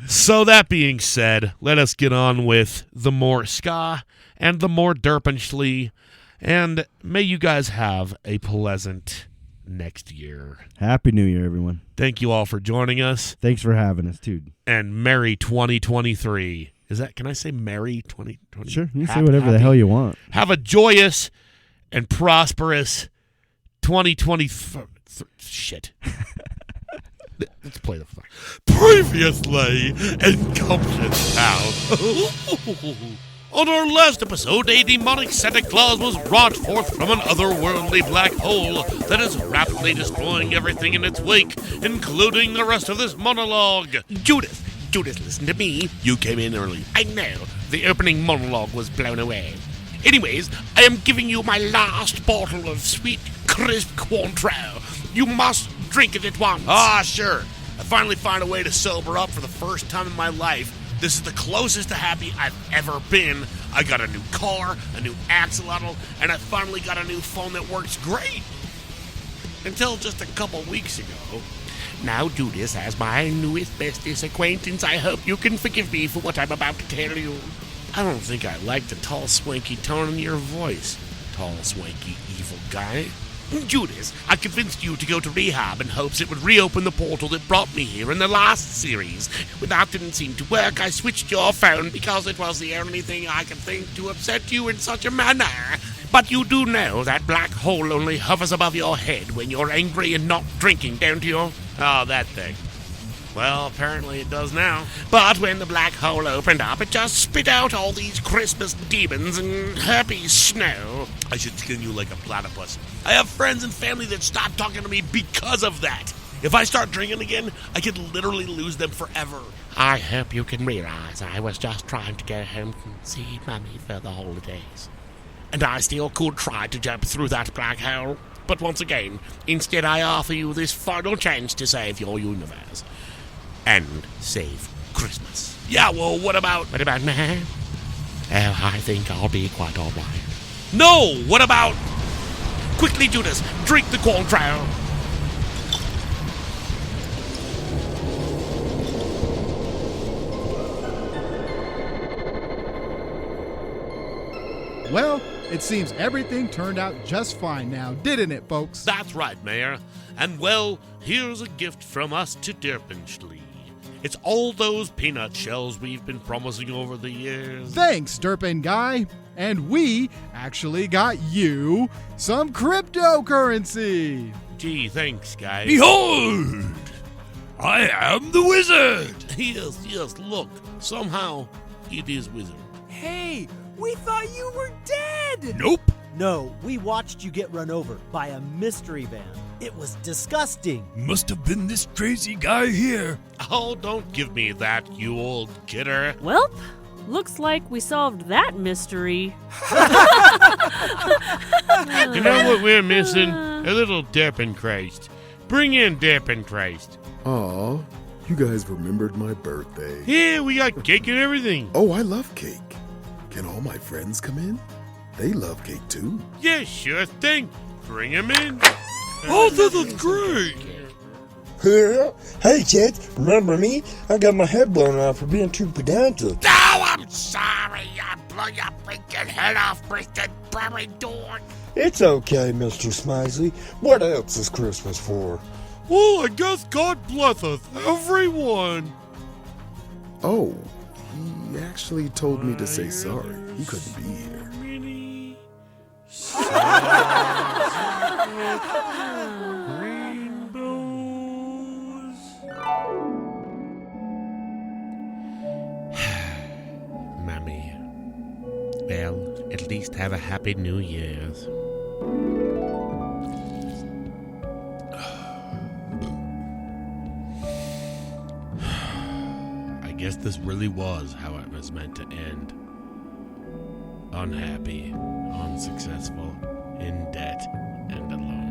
So that being said, let us get on with the more ska and the more derpently, and may you guys have a pleasant next year. Happy New Year, everyone. Thank you all for joining us. Thanks for having us, dude. And Merry 2023. Can I say Merry 2023? Sure, you can say whatever the hell you want. Have a joyous and prosperous 2023. Shit. Let's play the fuck. Previously in Compton Town. On our last episode, a demonic Santa Claus was brought forth from an otherworldly black hole that is rapidly destroying everything in its wake, including the rest of this monologue. Judas, listen to me. You came in early. I know. The opening monologue was blown away. Anyways, I am giving you my last bottle of sweet, crisp Cointreau. You must drink it at once. Ah, sure. I finally found a way to sober up for the first time in my life. This is the closest to happy I've ever been. I got a new car, a new axolotl, and I finally got a new phone that works great. Until just a couple weeks ago. Now, Judas, as my newest, bestest acquaintance, I hope you can forgive me for what I'm about to tell you. I don't think I like the tall, swanky tone in your voice, tall, swanky, evil guy. Judas, I convinced you to go to rehab in hopes it would reopen the portal that brought me here in the last series. When that didn't seem to work, I switched your phone because it was the only thing I could think to upset you in such a manner. But you do know that black hole only hovers above your head when you're angry and not drinking, don't you? Oh, that thing. Well, apparently it does now. But when the black hole opened up, it just spit out all these Christmas demons and herpes snow. I should skin you like a platypus. I have friends and family that stopped talking to me because of that. If I start drinking again, I could literally lose them forever. I hope you can realize I was just trying to get home and see Mummy for the holidays. And I still could try to jump through that black hole. But once again, instead I offer you this final chance to save your universe. And save Christmas. Yeah, well, what about me? Oh, I think I'll be quite all right. No, what about... Quickly, Judas, drink the Cointreau. Well, it seems everything turned out just fine now, didn't it, folks? That's right, Mayor. And, well, here's a gift from us to Derpently. It's all those peanut shells we've been promising over the years. Thanks, Derpin Guy. And we actually got you some cryptocurrency. Gee, thanks, guys. Behold! I am the wizard! Yes, look. Somehow, it is wizard. Hey, we thought you were dead! Nope. No, we watched you get run over by a mystery van. It was disgusting. Must have been this crazy guy here. Oh, don't give me that, you old kidder. Welp, looks like we solved that mystery. You know what we're missing? A little Derpenchrist. Bring in Derpenchrist. Aw, you guys remembered my birthday. Yeah, we got cake and everything. Oh, I love cake. Can all my friends come in? They love cake too. Yeah, sure thing. Bring them in. Oh, that looks great. Hey, kids, remember me? I got my head blown off for being too pedantic. Oh, I'm sorry. I blew your freaking head off, Mr. Barry Dorn. It's okay, Mr. Smizely. What else is Christmas for? Well, I guess God blesseth everyone. Oh, he actually told me to say sorry. He couldn't be here. Mommy. Well, at least have a happy New Year's. I guess this really was how it was meant to end. Unhappy, unsuccessful, in debt, and alone.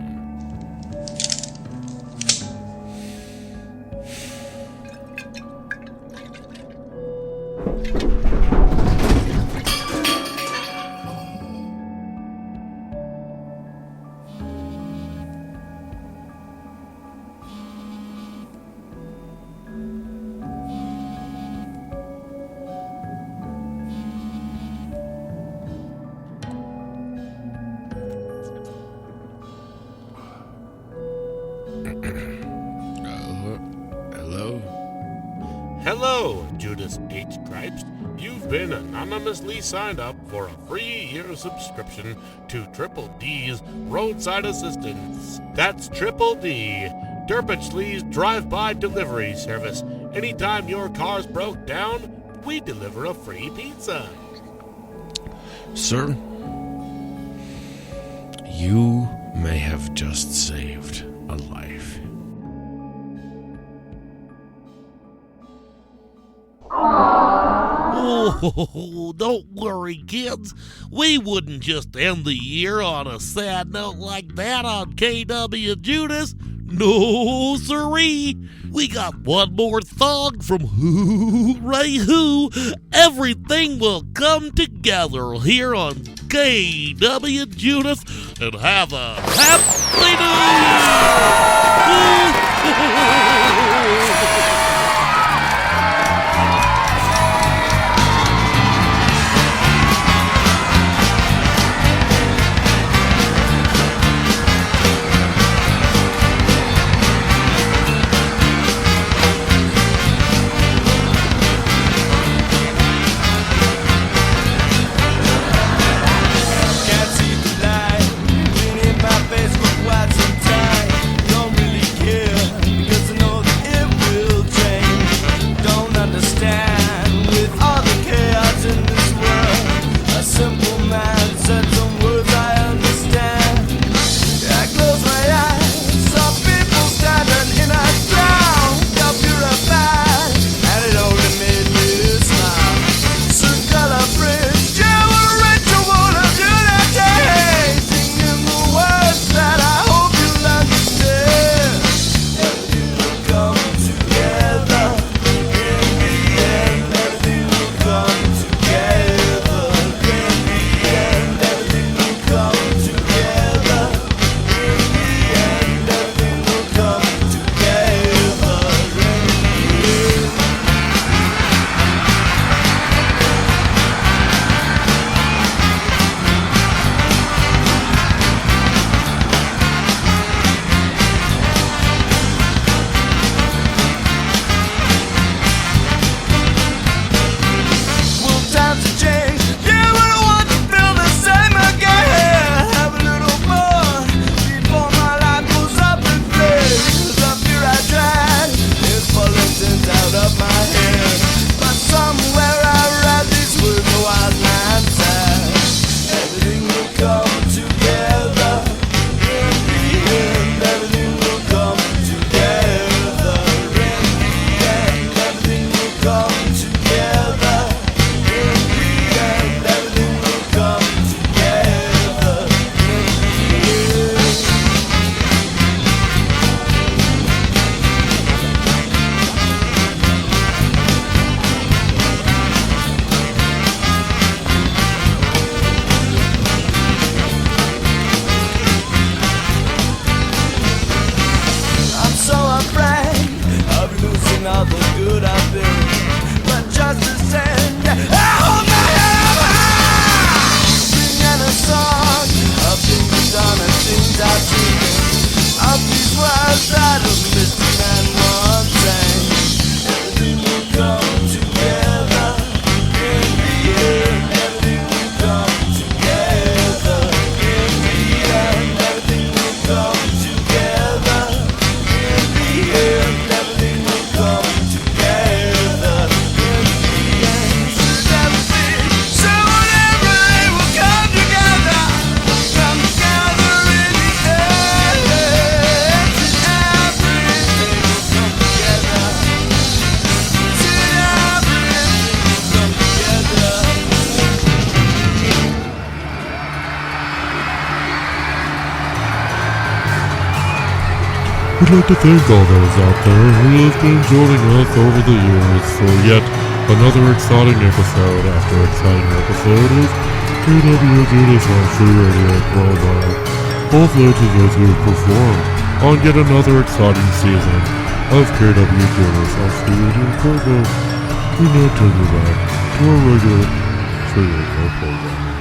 Hello, Judas H. Chrypst. You've been anonymously signed up for a 3-year subscription to Triple D's Roadside Assistance. That's Triple D, Derpitchley's drive-by delivery service. Anytime your car's broke down, we deliver a free pizza. Sir, you may have just saved a life. Oh, don't worry, kids. We wouldn't just end the year on a sad note like that on KWJUDAS. No, siree. We got one more thong from Hooray Who. Everything will come together here on KWJUDAS, and have a happy New Year. All the good I've been We'd like to thank all those out there who have been joining us over the years for yet another exciting episode after exciting episode of KWJUDAS on Free Radio Provo. Also to those who have performed on yet another exciting season of KWJUDAS on Free Radio Provo. We now turn you back to our regular Free Radio program.